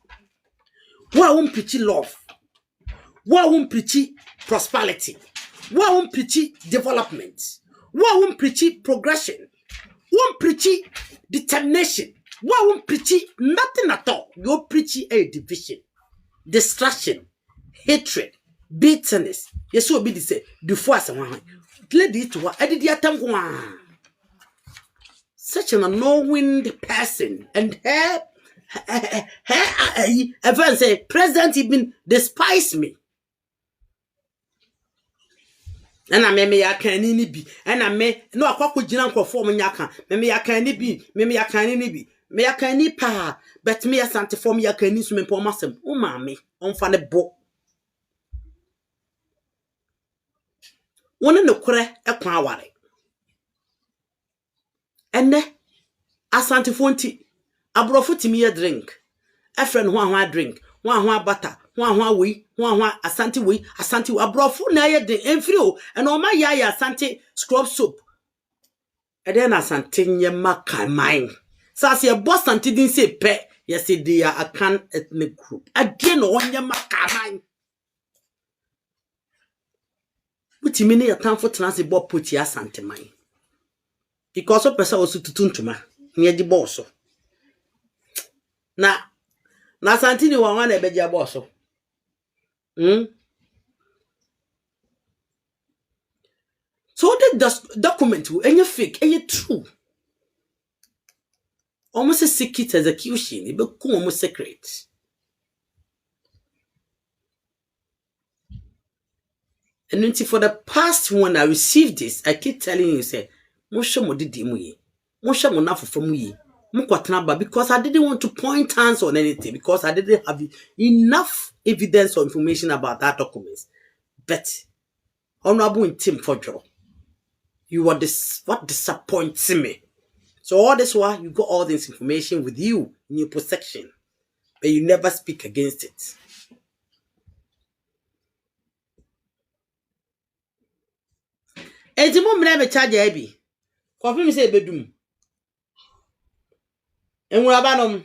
wa won preach love, wa won preach prosperity, wa won preach development, wa won preach progression, won preach determination, wa won preach nothing at all. You preach a division, distraction, hatred, bitterness. Yes, so be say the force one. Lady to what such an unknowing person and her everyone say president even despise me. And I me ya can ni bi and I me no akwako gina Nkrofo mo nyaka me ya kan ni bi me ya kan ni bi me ya kan ni pa but me Asante for me ya kan ni so me po masem o ma me on fa ne bo wona ne kore ekwan aware enne Asante fonti abrofo timi ye drink efren ho drink ho butter we Asante we Asante abrofu na ye de emfiri o and o ma ya Asante scrub soap and then Asante nye maka mine sase ye boss Asante din say pe yes they are Akan ethnic group again o nye maka mine utimi ne yatan for transit bo put ya Asante mine because of person also tutuntuma nye di boss na Asante ni wa na ebeja boss so the document will any fake any true almost a secret execution it be almost secret and until for the past when I received this I keep telling you say mosho mo didi mu yi mosho mo na fofo mu yi mo kwatena ba because I didn't want to point hands on anything because I didn't have enough evidence or information about that document but honorable in team for Joe you are this what disappoints me. So all this while you got all this information with you in your possession, but you never speak against it. Enti mo mre be charge abi. Kofi mi say bedum. Enwura ba nom.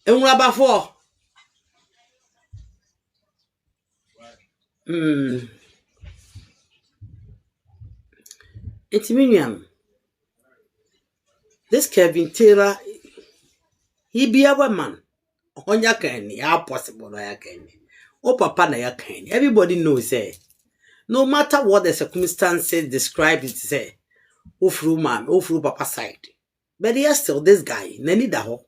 Enwura ba fo. Enti minyam. This Kevin Taylor he be our man. Onya kan ni how possible na ya kan ni. O papa na ya kan ni. Everybody knows say no matter what the circumstances described it say ofru man, ofru papa side. But yes still this guy nani da ho.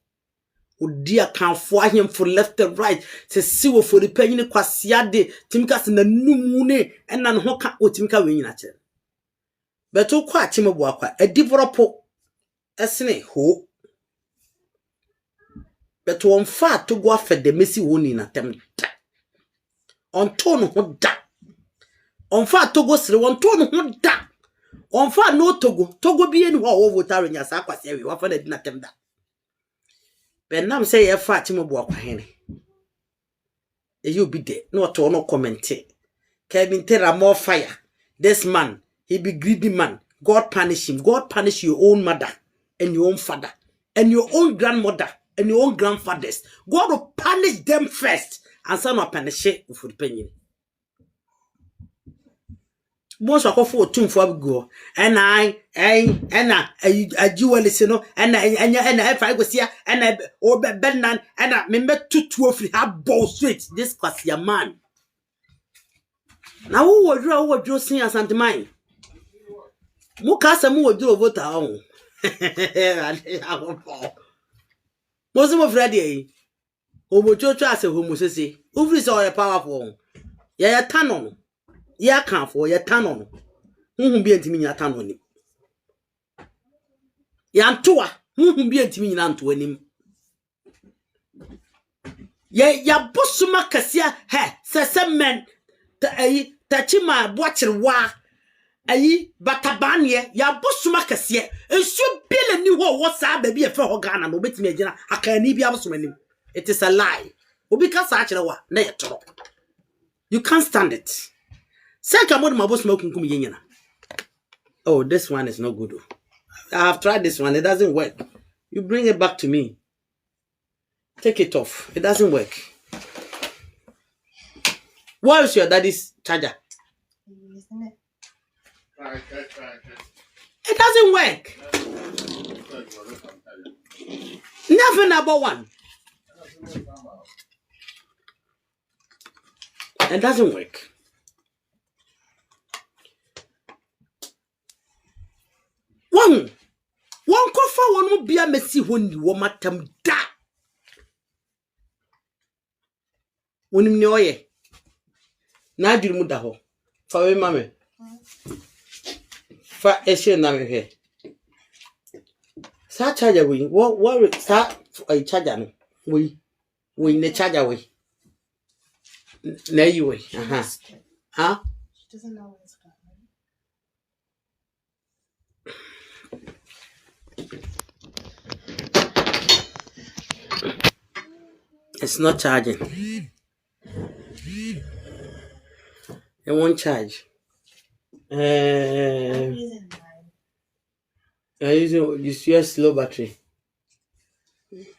Odi akanfo ahim for left and right se siwo for the penyin kwasia de timika se nanumu ne ena ne ho ka otimika we nyina che beto kwa achimebo akwa adivoropo esene ho beto on fa to go afede mesi woni na tem da on to no ho da on fa to go sire on to no ho da on fa no togo bi eni ho wo votare nya sa kwasia we wa fa na di na tem da benam say ye fa achimebo akwa hene you be there not to no comment Kevin Terra more fire this man he be greedy man God punish him God punish your own mother and your own father and your own grandmother and your own grandfathers God will punish them first and some will punish it for the penny most of for two for go and I jewel no and if I go see and I or benan and I remember two of have ball straight this was your man now who would draw sing Asante mine mukasa mu would vote on most of Friday Obo chocho as a homo say who is all powerful ya tanon ya kan for ya tanon who be antimi nya tanon ya ntoa who be antimi nya nto anim ya bosuma kasia he se men ta chima boacherewa ayi batabanye ya bosuma kasia ensu bele ni ho wo sa ba bi e fe ho Ghana no betimi agina akani bi abosuma nim it is a lie obi ka sa acherewa na yetoro you can't stand it seka mod mabosuma kunkum yenyina oh this one is not good I have tried this one it doesn't work you bring it back to me take it off it doesn't work what is your daddy's charger it doesn't work nothing about one it doesn't work one kofa wonu bia mesi honi wo matam da wonim ne oye na aduru mu da ho fa we mame fa eshe na me he sa charger we what sa charger no we ne charger we na you we huh She doesn't know what it's got. It's not charging. It won't charge. I'm using this US low battery.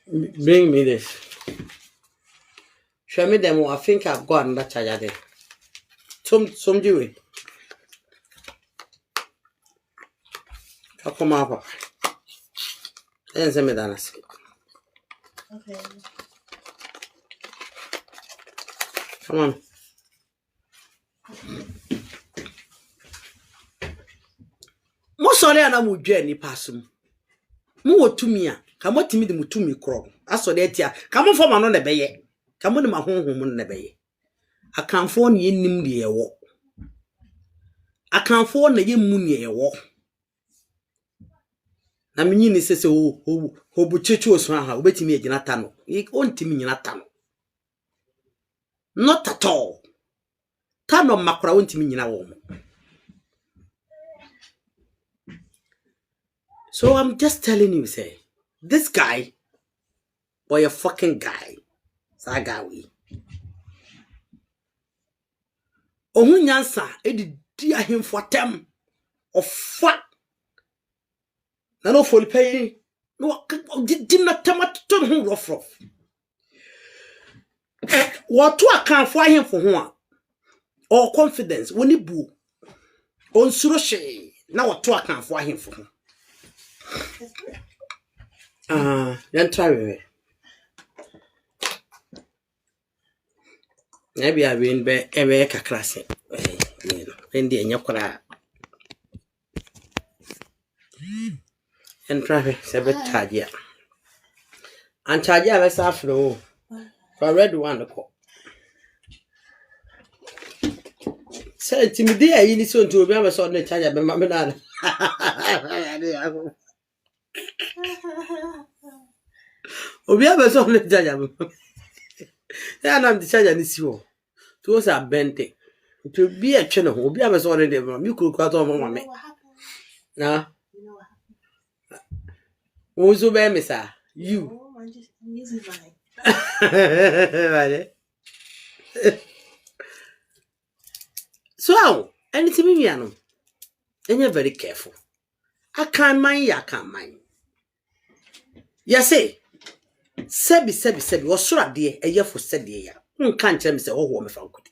Bring me this. Show me them. I think I've got another charger there. Some do it. Come on, Papa. Then send me that. Okay. Come on. Mo sorry ana mo dwa ni pasum. Mo wotumi a, ka mo timi de mutumi kro. Asori atia, ka mo fo ma no na beye. Ka mo ne ma honhom na beye. Akanfo ne yenim de yewo. Akanfo na yemmu ne yewo. Na menyi ni sese ho chechu oso aha, obetimi agina ta no. Ontimi nyina ta no. Not at all. Ta no makora ontimi nyina wo mo. So I'm just telling you, say, this guy, boy, a fucking guy, Sagawi. Ohunyansa, edi dia him for them, of fuck. Nano for pay, no, did not tell me to turn him rough. What to account for him for one? Or confidence, when he boo, on Suroshe, now what to account for him for him? Then try it. Maybe I've been a class. In the Nyakura and traffic, a bit tired. And tired, let's after all. For red one, the call. Say to me, dear, you need to remember so the tired, but Mamma. Obi abeso on the charger. Yeah, I'm the charger this year. To us are bente. To be a channel, Obi abeso on the you could cut off on me. Now, who's so bad, Miss? You. I'm just using mine. So, anything me, and you're very careful. I can't mind, I can't mind. Yes, say. Sebi was so dear a year for said year. Can't tell me say oh me found good.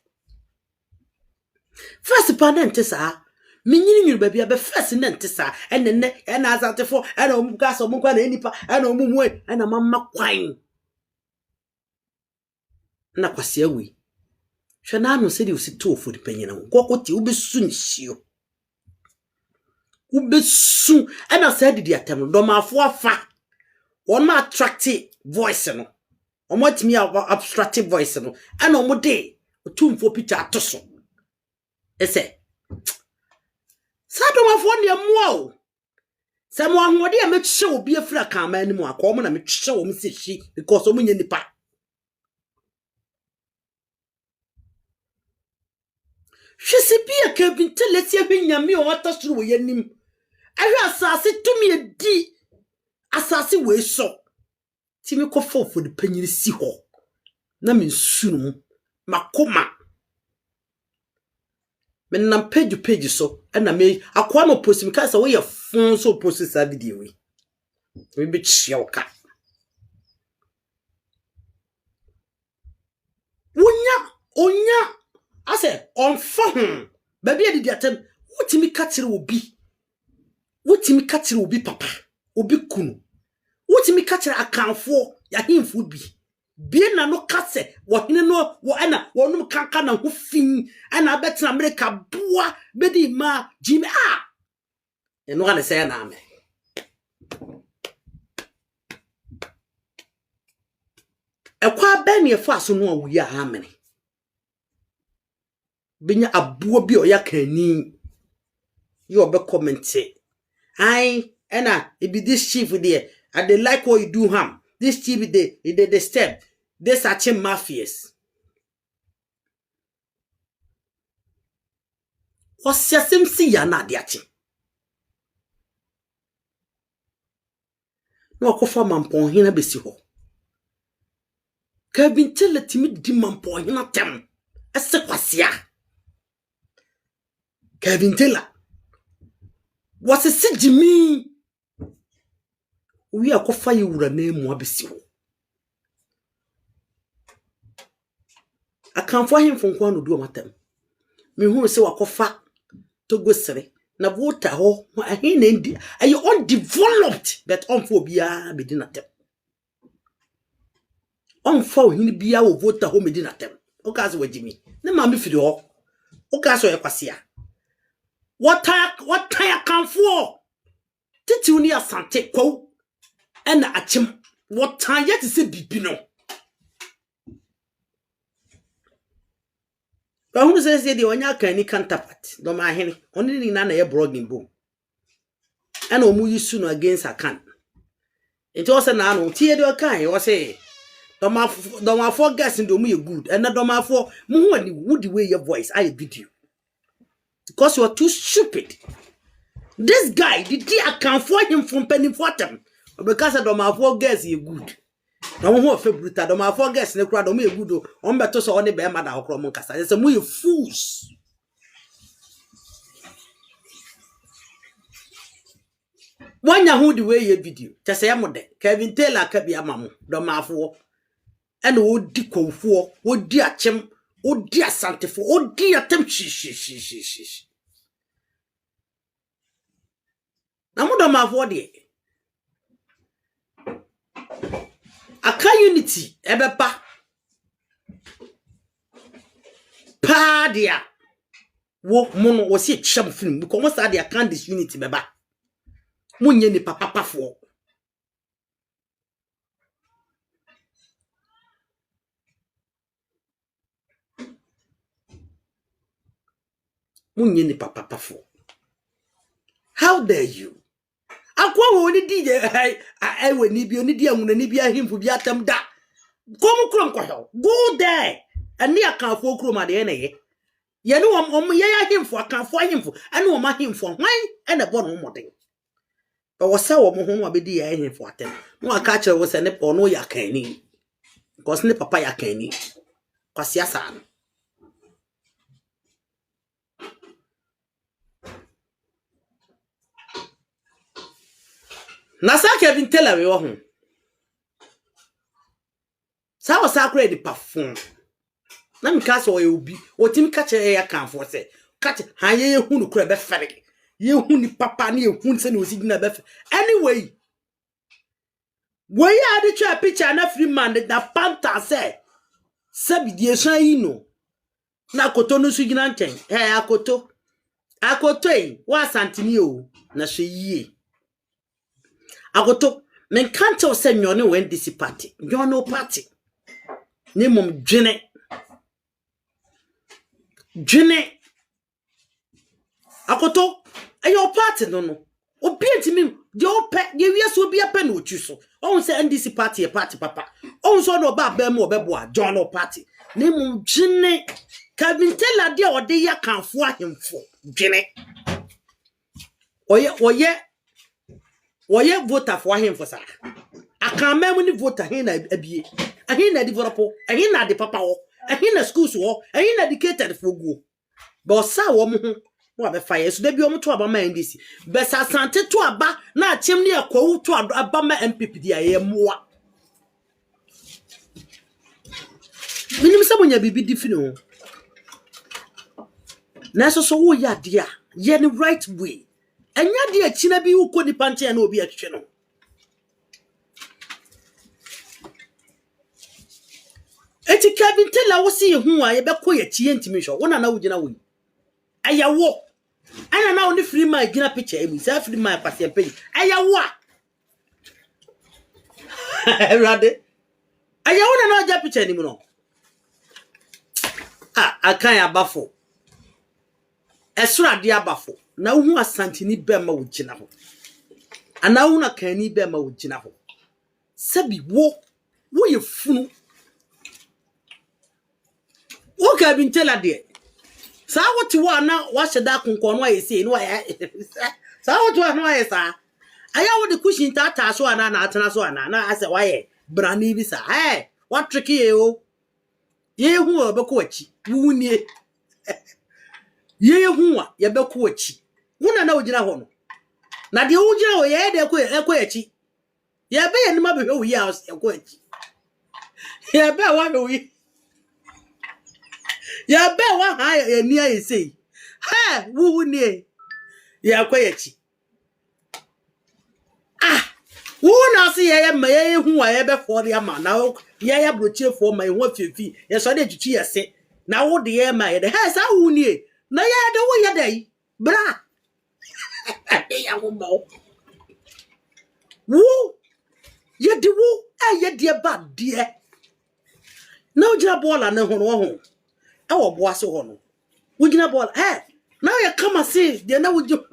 First panentesa, meaning you baby be first nentesa, and then and as at for and gas or munka any pa and mumwe and a mamma quine. Na kwasia we. Shanano said you sit two for the penny. Go what you be soon shoe. Ube soon and I said the attempt, do my four fa. One more attractive voice, no. On what me abstractive voice, no. And on what day, two for Peter Tosso. I say, Saddam of 1 year more. Someone who dear make sure be a flack anymore. Common and make sure me she because of me in the park. She said, be a cabin till let's hear me or what through your name. I hear Sassy to me a D. Assassin way so. Timmy ko for the penny see ho. Na min sunu makoma. Men na page so and na me akwa no post because we your phone so post this video we. We be chioka. Onya. I say on phone. Baby did attempt. What me catcher will be? What me catcher will be papa? Obi kunu. What me catch account for ya him food be. Bien na no kase what no wo ana wonum kanka na ho fin ana betina America boa bedi ma Jimmy eno ana say na ame. Ekwa ben ye fa so no awuyi a amene. Benya abuo bi o ya kani. You be comment. Ai ena it be this chief there. And they like what you do, ham. This TV they step. They such mafias. What's your sim see ya na diachi? No kofa mampon hina besi ho. Kevin Taylor timid dimampo hina tem. Ese kwasia. Kevin Taylor. Was a sijimi. We are kofa yura name wabisiwo. I can't find him from one to do matem. Me who say wakofa to go sere. Na water ho I ain't are you undeveloped but on phobia be dinner tem. On for him be our voter home dinner tem. Okazo we Jimmy. Ne mammy fidi ho. Okazo ya kwasia. What time come for? Titi uni asante ko. And achim. What time yet is a bibino? But who says the onya can counterpart? Do my henny. Only in a brogging boom. And omu you soon against Akan. It was an anno. Tia do Akan. You say. Doma for guessing do me good. And not doma for more would way your voice. I beat you. Because you are too stupid. This guy, did he account for him from penny bottom? Because I don't have four guess you good. No more February, I don't have four guess in the crowd of me good. On better so on the bear mother or Cromoncasa. It's a more fools. One yahu the way you video. Just say I'm Kevin Taylor can be a mamma, don't have four. And would deco for, would dear Chim, would dear Sante for, oh dear Tim, she. Now, what am I for the Akan unity, ebepa. Pa dia. Wo mono was a chum film because what's that the Akan disunity beba. Munye ni papa for. Munye ni papa for. How dare you? Akwa woni di I we ni bi oni di amuna ni bi ahimfu bi atam da. Kom krom ko go there. Ani akanfo krom ade na ye. Ye no ye ahimfu akanfo ahimfu ani wo mahimfu hwan e na bo no moden. But wo se wo mo ho no abedi ye ahimfu atem. No aka kire wo se ne ono ya kani. Because ne papa ya kani. Kwasi asa no. Nasa Kevin Taylor we wo ho. Sa wo sa kra di perform. Na mi ka so ye obi, o tim ka che ya kan for say. Ka che han ye hu no kra be fere. Ye hu ni papa na ye hu se na o si gina be fere. Anyway, we ya de twa picture na free man na panta say. Sabi die san yi no. Na koto no su gina nchen. Akoto. Akoto yi wa santini o na hwe yie. Agoto men can't tell say nyone when this party. You're no party. Ni mom dwene. Agoto ayo party no. Obi antimi de ope de wiase obi ape na otu so. On say NDC party e party papa. On so no ba ba mo obebo a join no party. Ni mom dwene Kevin Taylor de ode ya kanfo ahemfo. Dwene. Oye voter for him for sir. Akan memu ni voter hin na abie. Ahin na develop, ahin na de papa wo, ahin na schools wo, ahin na educated for go. But sa wo mo ho, wo be fire so da bi o mo to aba ma NDC. Be sa Asante to aba na achim ni akwawu to aba ma MPP dia ye moa. Minim se bonya bibi di fini ho. Na so wo ya dia, ye the right way. Enya de achina bi uko ni panche na obi atwetwe no. Eti Kevin Taylor wo si hu a ye be ko ye tie ntimi hwo. Wona na wo gina wo. Ayawo. Ana na wo ni free man gina picture emi. Sa free man kwase page. Ayawo a. Rade. Ayawo na na ja picture ni mu no. Akan abafo. Esura de abafo. Na uhu Asante ni bema wo gina ho. Ana hu na kan ni bema wo gina ho. Sabi wo ye funu. Wo Kevin Taylor de. Sa woti wo na wa sheda konkon no ayese no ya. Sa woti wo no ayesa. Aya wo de kushin tata so ana na atena so ana na ase wa ye brani bi sa. what tricky o. Ye hu obeko achi. Wu nie. Ye hu a ye beko achi. Wona na ogina ho no. Na de ogina ho ye de ekọ achi. Ye be ye nima be hwe house ekọ achi. Ye be wa be wi. Ye be wa ha ye ni aye sei. Ha wu nie. Ye ekọ achi. Who see ye may who I ever for the man now, ye broche for my 150. Yes, I did you say. Now, what the air my head has I won ye. No, ya the way a day. Bra. Woo. Ye do woo, ye dear bad dear. No job all and no home. Our boss on. We can ball. Hey, now you come and see, they know what you.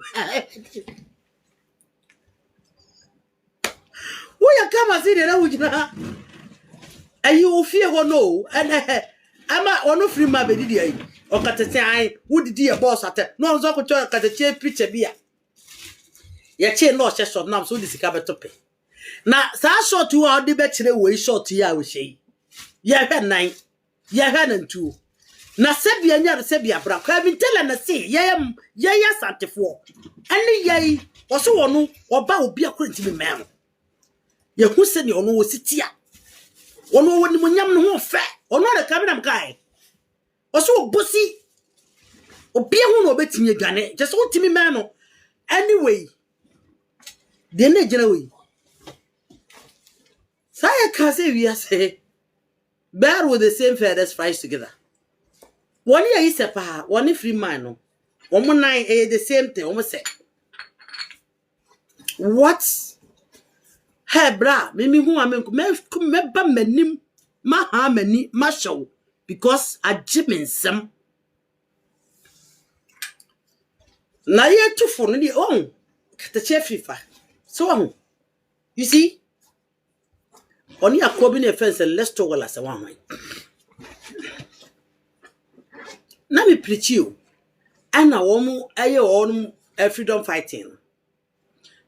You come and see the original. And you fear or no, and I'm on no free my baby. Or cut a time, who did your boss at no Zoko cut a chair picture beer. Your chain lost just short now, so this is covered to pay. Now, so I saw 2 hours the better way short to ya, we say. Ya had 9, ya had 2. Now, Sebia and Sebia Brock, I've been telling us, say, ya Sante 4. And yea, or so on, or bow be a quinty man. Ya who said you know sit here. Or no one when yam no fat, or not a cabinet guy. Or so bussy. Or be a who bet me gun, just what to me man. Anyway, the generally. Saya can say we are say bear with the same feathers fries together. 1 year is a pa, 1 free man. 1 9 the same thing, almost say. What? Hey, bra, me who I mean, me menim, ma ha mani, ma show, because I jimin some. Na ye too for the own, the chef FIFA. So on. You see, only a cobbing offense and let's talk as a one. Now me preach you, and a woman, a freedom fighting.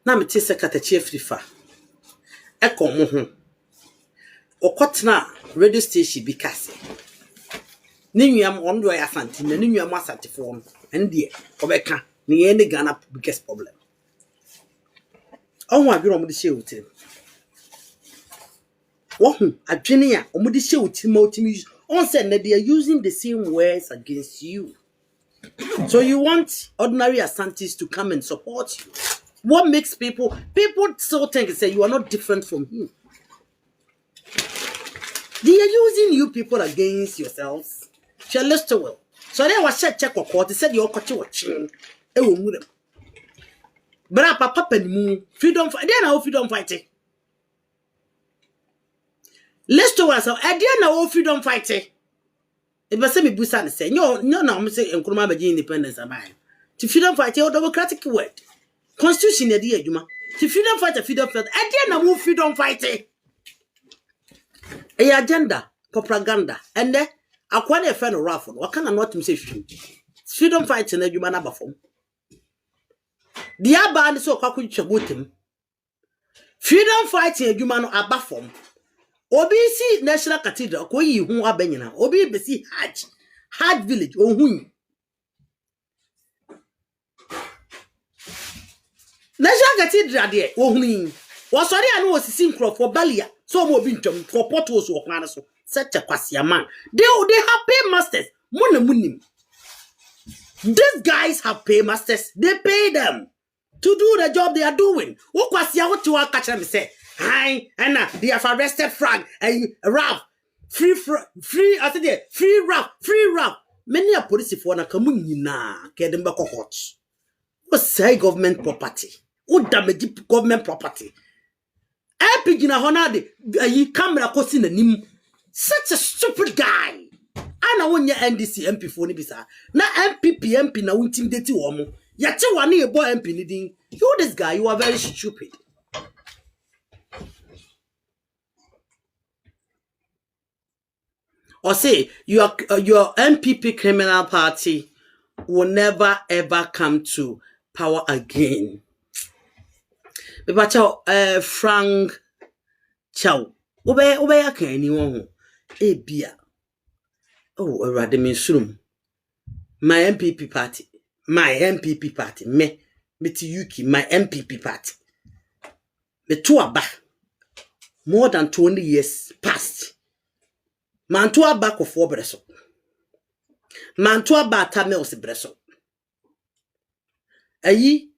Now me tis a cat a chef FIFA. Eko mo ho okotena radio station bi kase ne nuam on do ya Asante na ne nuam Asante fo no ende obeka ne ye ne Ghana biggest problem onwa adwene omo de hye wutim wo hu adwene a omo de hye wutim ultimate on say na they are using the same words against you. So you want ordinary Asantes to come and support you. What makes people still think and say you are not different from him? They are using you people against yourselves. Shall let's do well. So they was check or court. They said you're watching. But papa penny freedom fight. They are freedom fighting. Let's do us. I didn't know freedom fighting. It was semi busan say no. I'm saying Nkrumah be independence am I. To freedom fighting or democratic word. Constitution e dey adwuma. To freedom fighter freedom fighter. I dey na wo freedom fighting. A agenda propaganda and then akwa na efe no raffle. What can not say freedom fighting adwuma na ba fom. The aba so kwa kwutwa botem. Freedom fighting adwuma no aba fom. Obi si National Cathedral ko yi hu abanyina. Obi be si Hajj village ohun. National Cathedral there ohun. Was sorry I know was Nkrumah for Balia. So mo bi ntwam for portals wo kwana so. Such a kwasia man. They have paymasters. Munim. These guys have paymasters. They pay them to do the job they are doing. Wo kwasia what you catch them say. Hi, and they have arrested Frank and Ralph. Free, I said there, free Ralph. Many a police for na kamu nyina kedemba cohort. What say government property? What damage government property? Epi gina honade yi camera kosi na nim. Such a stupid guy. Ana wonya NDC MP for ni bisa. Na MP na intimidate wo mo. Yati wane e boy MP ni din. You this guy, you are very stupid. Or say your MPP criminal party will never ever come to power again. But Frank Chow, obey Akan anyone. Ebia. Oh, rather mean soon. My MPP party. My MPP party. Me to Yuki, my MPP party. The two are back. More than 20 years past. Man two are back of 4 bresso. Man two are back tamels bresso. Ayi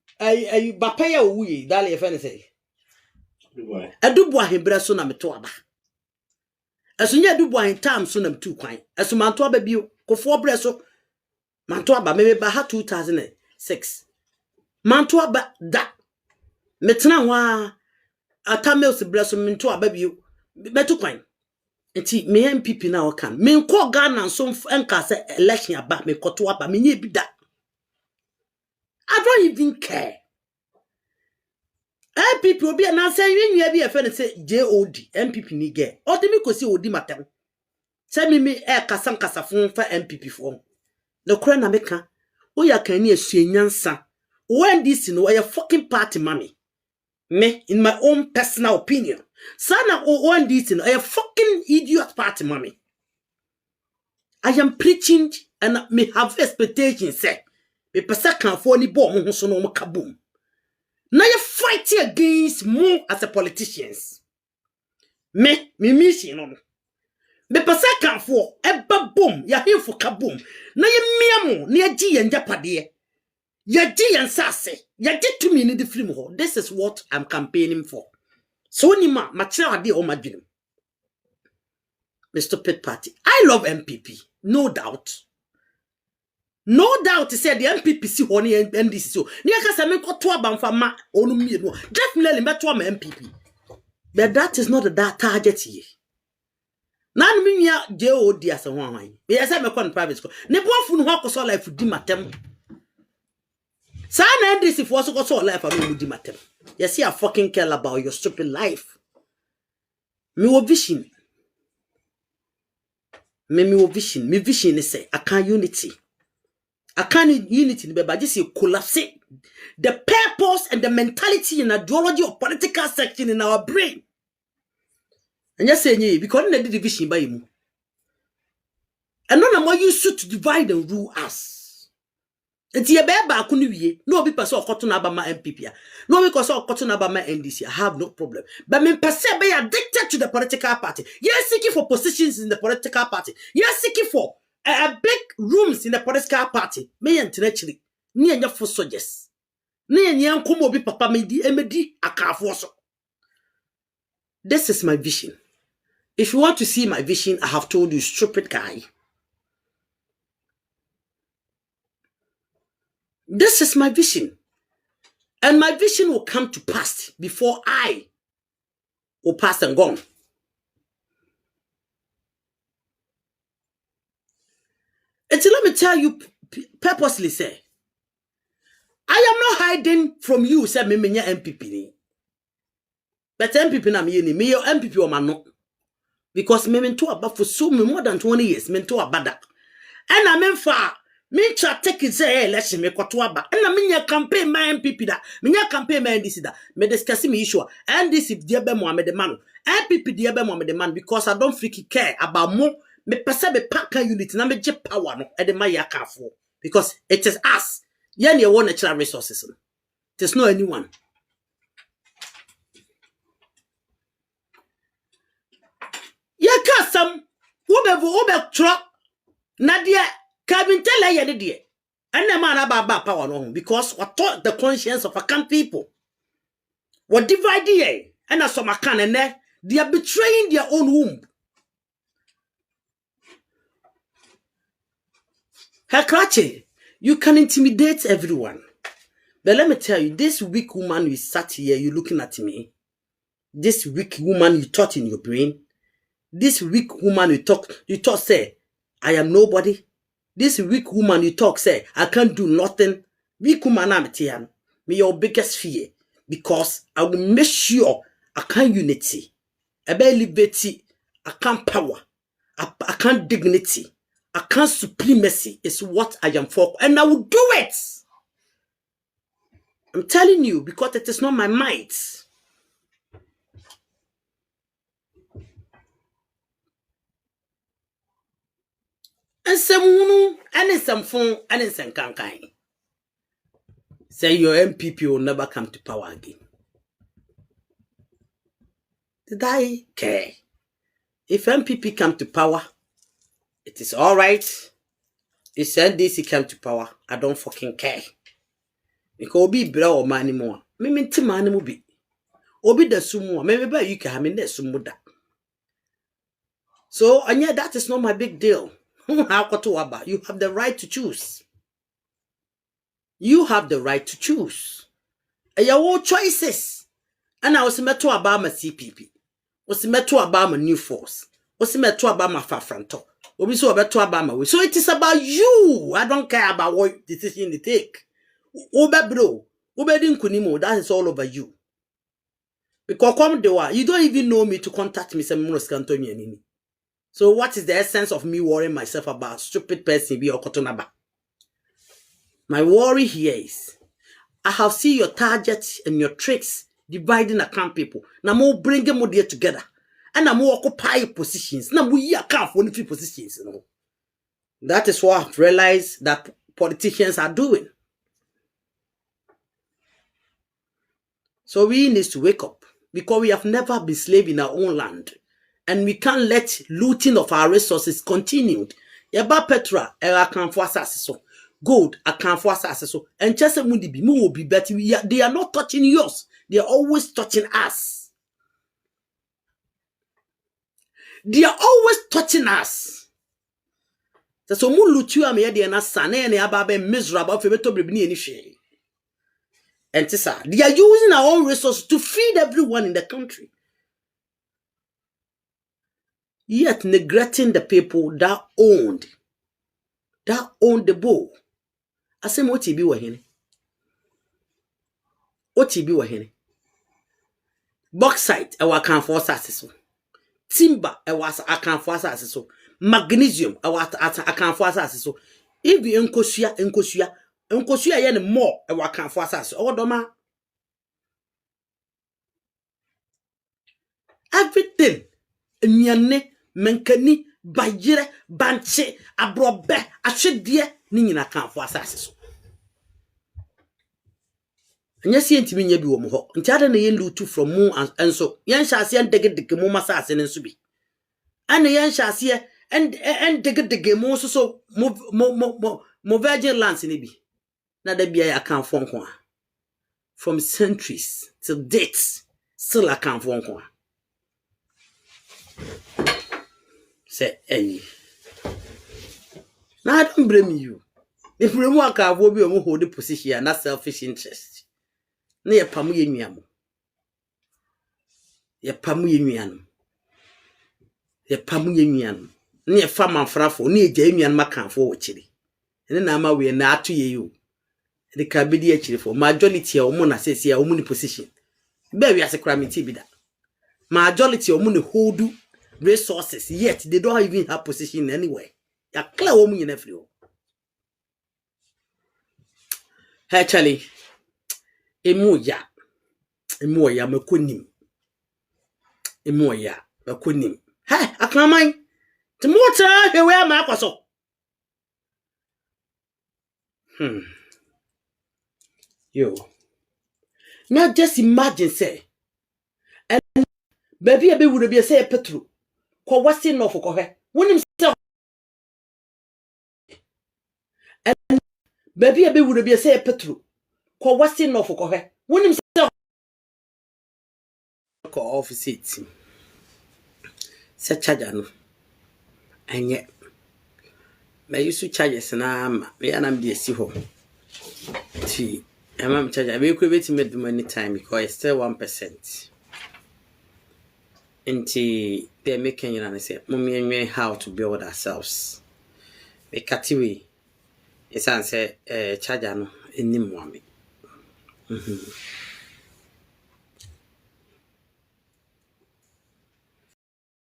bapaya uyi dali if anything. Adubwa him bresso na me to aba. Asunya adubwa him time so na me 2 kwan. Asu man to aba bio ko 4 bresso. Man to aba me ba ha 2006. Man to aba da. Metena wa atamels bresso me to aba bio. Betu kwan. Enti me MPP na Akan. Me nko Ghana so enka se election aba me koto aba me nye bi da. I don't even care. MPP obi na say yin bi e fe ne say JOD MPP ni ge. O de mi ko si odi matem. Say me e kasa fun fa MPP fo. No kura na meka. O ya kan ni asuanyansa. When this no a fucking party mommy. Me in my own personal opinion. Sana o when this no a fucking idiot party mommy. I am preaching and me have expectations say. Me pesa kan fo ni bo mo so no mo kaboom. Now you're fighting against more as a politicians. Me mission on. Me pesa kan fo eba boom ya hin for kaboom. Na ye miamo na ye gi njapade. Ya gi nsase. Ya gi to me ni the film ho. This is what I'm campaigning for. So ni ma chira ade o madwene. Mr. Pit Party. I love MPP, no doubt. No doubt he said the MPP si honi NDC so. Ni aka say me koto abamfa ma onu mi no. Definitely beto am MPP. But that is not that target here. Nan mi nya JOD as one wan. Me say me kon private school. Ne boafu no akoso life di matem. Sa na NDC for so koso life am di matem. You see I fucking care about your stupid life. Me wo vision. Me wo vision. Me vision is say Akan unity. Akan unity in Beba just collapse the purpose and the mentality and ideology of political section in our brain. And just saying, because the division by him. And none more used to divide and rule us. It's your beba kuniye. No be person cotton abama MPP. No because of cotton abama NDC. I have no problem. But me perceive be addicted to the political party. You're seeking for positions in the political party. You're seeking for a big rooms in the political party. Me intellectually. Ni anya for soldiers. Ni anya nkomo bi papa emedi akafo so. This is my vision. If you want to see my vision, I have told you, stupid guy. This is my vision. And my vision will come to pass before I will pass and gone. And so let me tell you purposely say, I am not hiding from you, say me MPP. But MPP na me MPP o man. Because me mento about for so more than 20 years, mento abada. And I mean for me try take it say election me kwato aba. And I mean campaign my MPP da. Me campaign my NDC da. Me discuss me issue. And this if dear be Mohammed the man. MPP dear be Mohammed the man because I don't freaky care about more. Me pesa be pack unit na me je power no e de my yakafo. Because it is us. Yen ye want natural resources. It is not anyone. Yakasam ube truck Nadia Cabin tell her dear. And the man about power no because what taught the conscience of Akan people. What divide ye and as some Akan and there they are betraying their own womb. Hekrache, you can intimidate everyone. But let me tell you, this weak woman you sat here, you looking at me. This weak woman you thought in your brain. This weak woman you talk say, I am nobody. This weak woman you talk say, I can't do nothing. Weak woman I'm tian. Me your biggest fear. Because I will make sure I can't unity. I can't liberty. I can't power. I can't dignity. I can't supremacy is what I am for. And I will do it. I'm telling you because it is not my might. And some hunu and some phone and some kankai. Say your MPP will never come to power again. Did I care? If MPP come to power, it is all right. If NDC come to power, I don't fucking care. Because Obi bra or money more. Me minti money mo be. Obi da sumo. Maybe by you can have sumo da. So and yeah, that is not my big deal. You have the right to choose. You have the right to choose. And your choices. And I was met about my CPP. Was met about my new force. Was met about my fafranto. Obi so about my way. So it is about you. I don't care about what decision you take. Obe bro. Obe din kunimo. That is all over you. Because come the war, you don't even know me to contact me. So what is the essence of me worrying myself about stupid person be or kotonaba? My worry here is I have seen your targets and your tricks dividing account people. Now more bring them there together. And I'm more occupy positions. Now we account for 3 positions. You know? That is what I've realized that politicians are doing. So we need to wake up because we have never been slave in our own land. And we can't let looting of our resources continue. Yaba Petra, Akan for so. Gold, Akan for so. And just a mundi be more be better. They are not touching yours. They are always touching us. They are always touching us. So mu lutu am ye de na sane ne aba be miserable for beto brebini any share. And tisa, they are using our own resources to feed everyone in the country. Yet neglecting the people that owned the bowl. I say what be wahine. What be wahine. Bauxite, I can force us. Timber, I can force us. Magnesium, I can force us. If you enkosia yen more, I can force us. Oh, doma. Everything. Nyane, menkani, bajire, banche, abrobe, ashedie, nina can force us. Yes, ntimi nya bi wo mo ho nti ada na ye lutu from mu enso yen hyase en degedege mu masase ne nso bi ana yen hyase en degedege mu so mo vigilance ne bi na da bia ya kan fon ko from centuries till dates still I can fon ko say now I don't blame you the blame aka avo bi o mo hold the position na selfish interest. Na ye pamu ye nuamo. Ye pamu ye nuano. Ye pamu ye nuano. Na ye fa manfrafo, na ye gya nuano makanfo wo kire. Ene na ama we na ato ye yo. De ka bedi e kire fo. Majority e omo na sese ya omo ni position. Be wi ase kra meti bi da. Majority omo ne hold resources yet they don't even have position anywhere. Ya clear omo nyina free o. Hey Charlie. Emu ya makonim. Emu ya makonim. Hey, Akan Timota he we ma akwaso. Yo. Now just imagine say and baby e be wuro be say Petro. Ko wasi no for ko he. Wonim say and baby e be wuro be say Petro. Ko wasi no for ko he. Wonim say ko office it. Se charger no. Anye me use charges na ma me anam de si ho. Ti am charger be ko beti me do anytime because it's still 1%. Inti they're making you say mommy how to build ourselves. A catiwi it's answer charger no enim wame.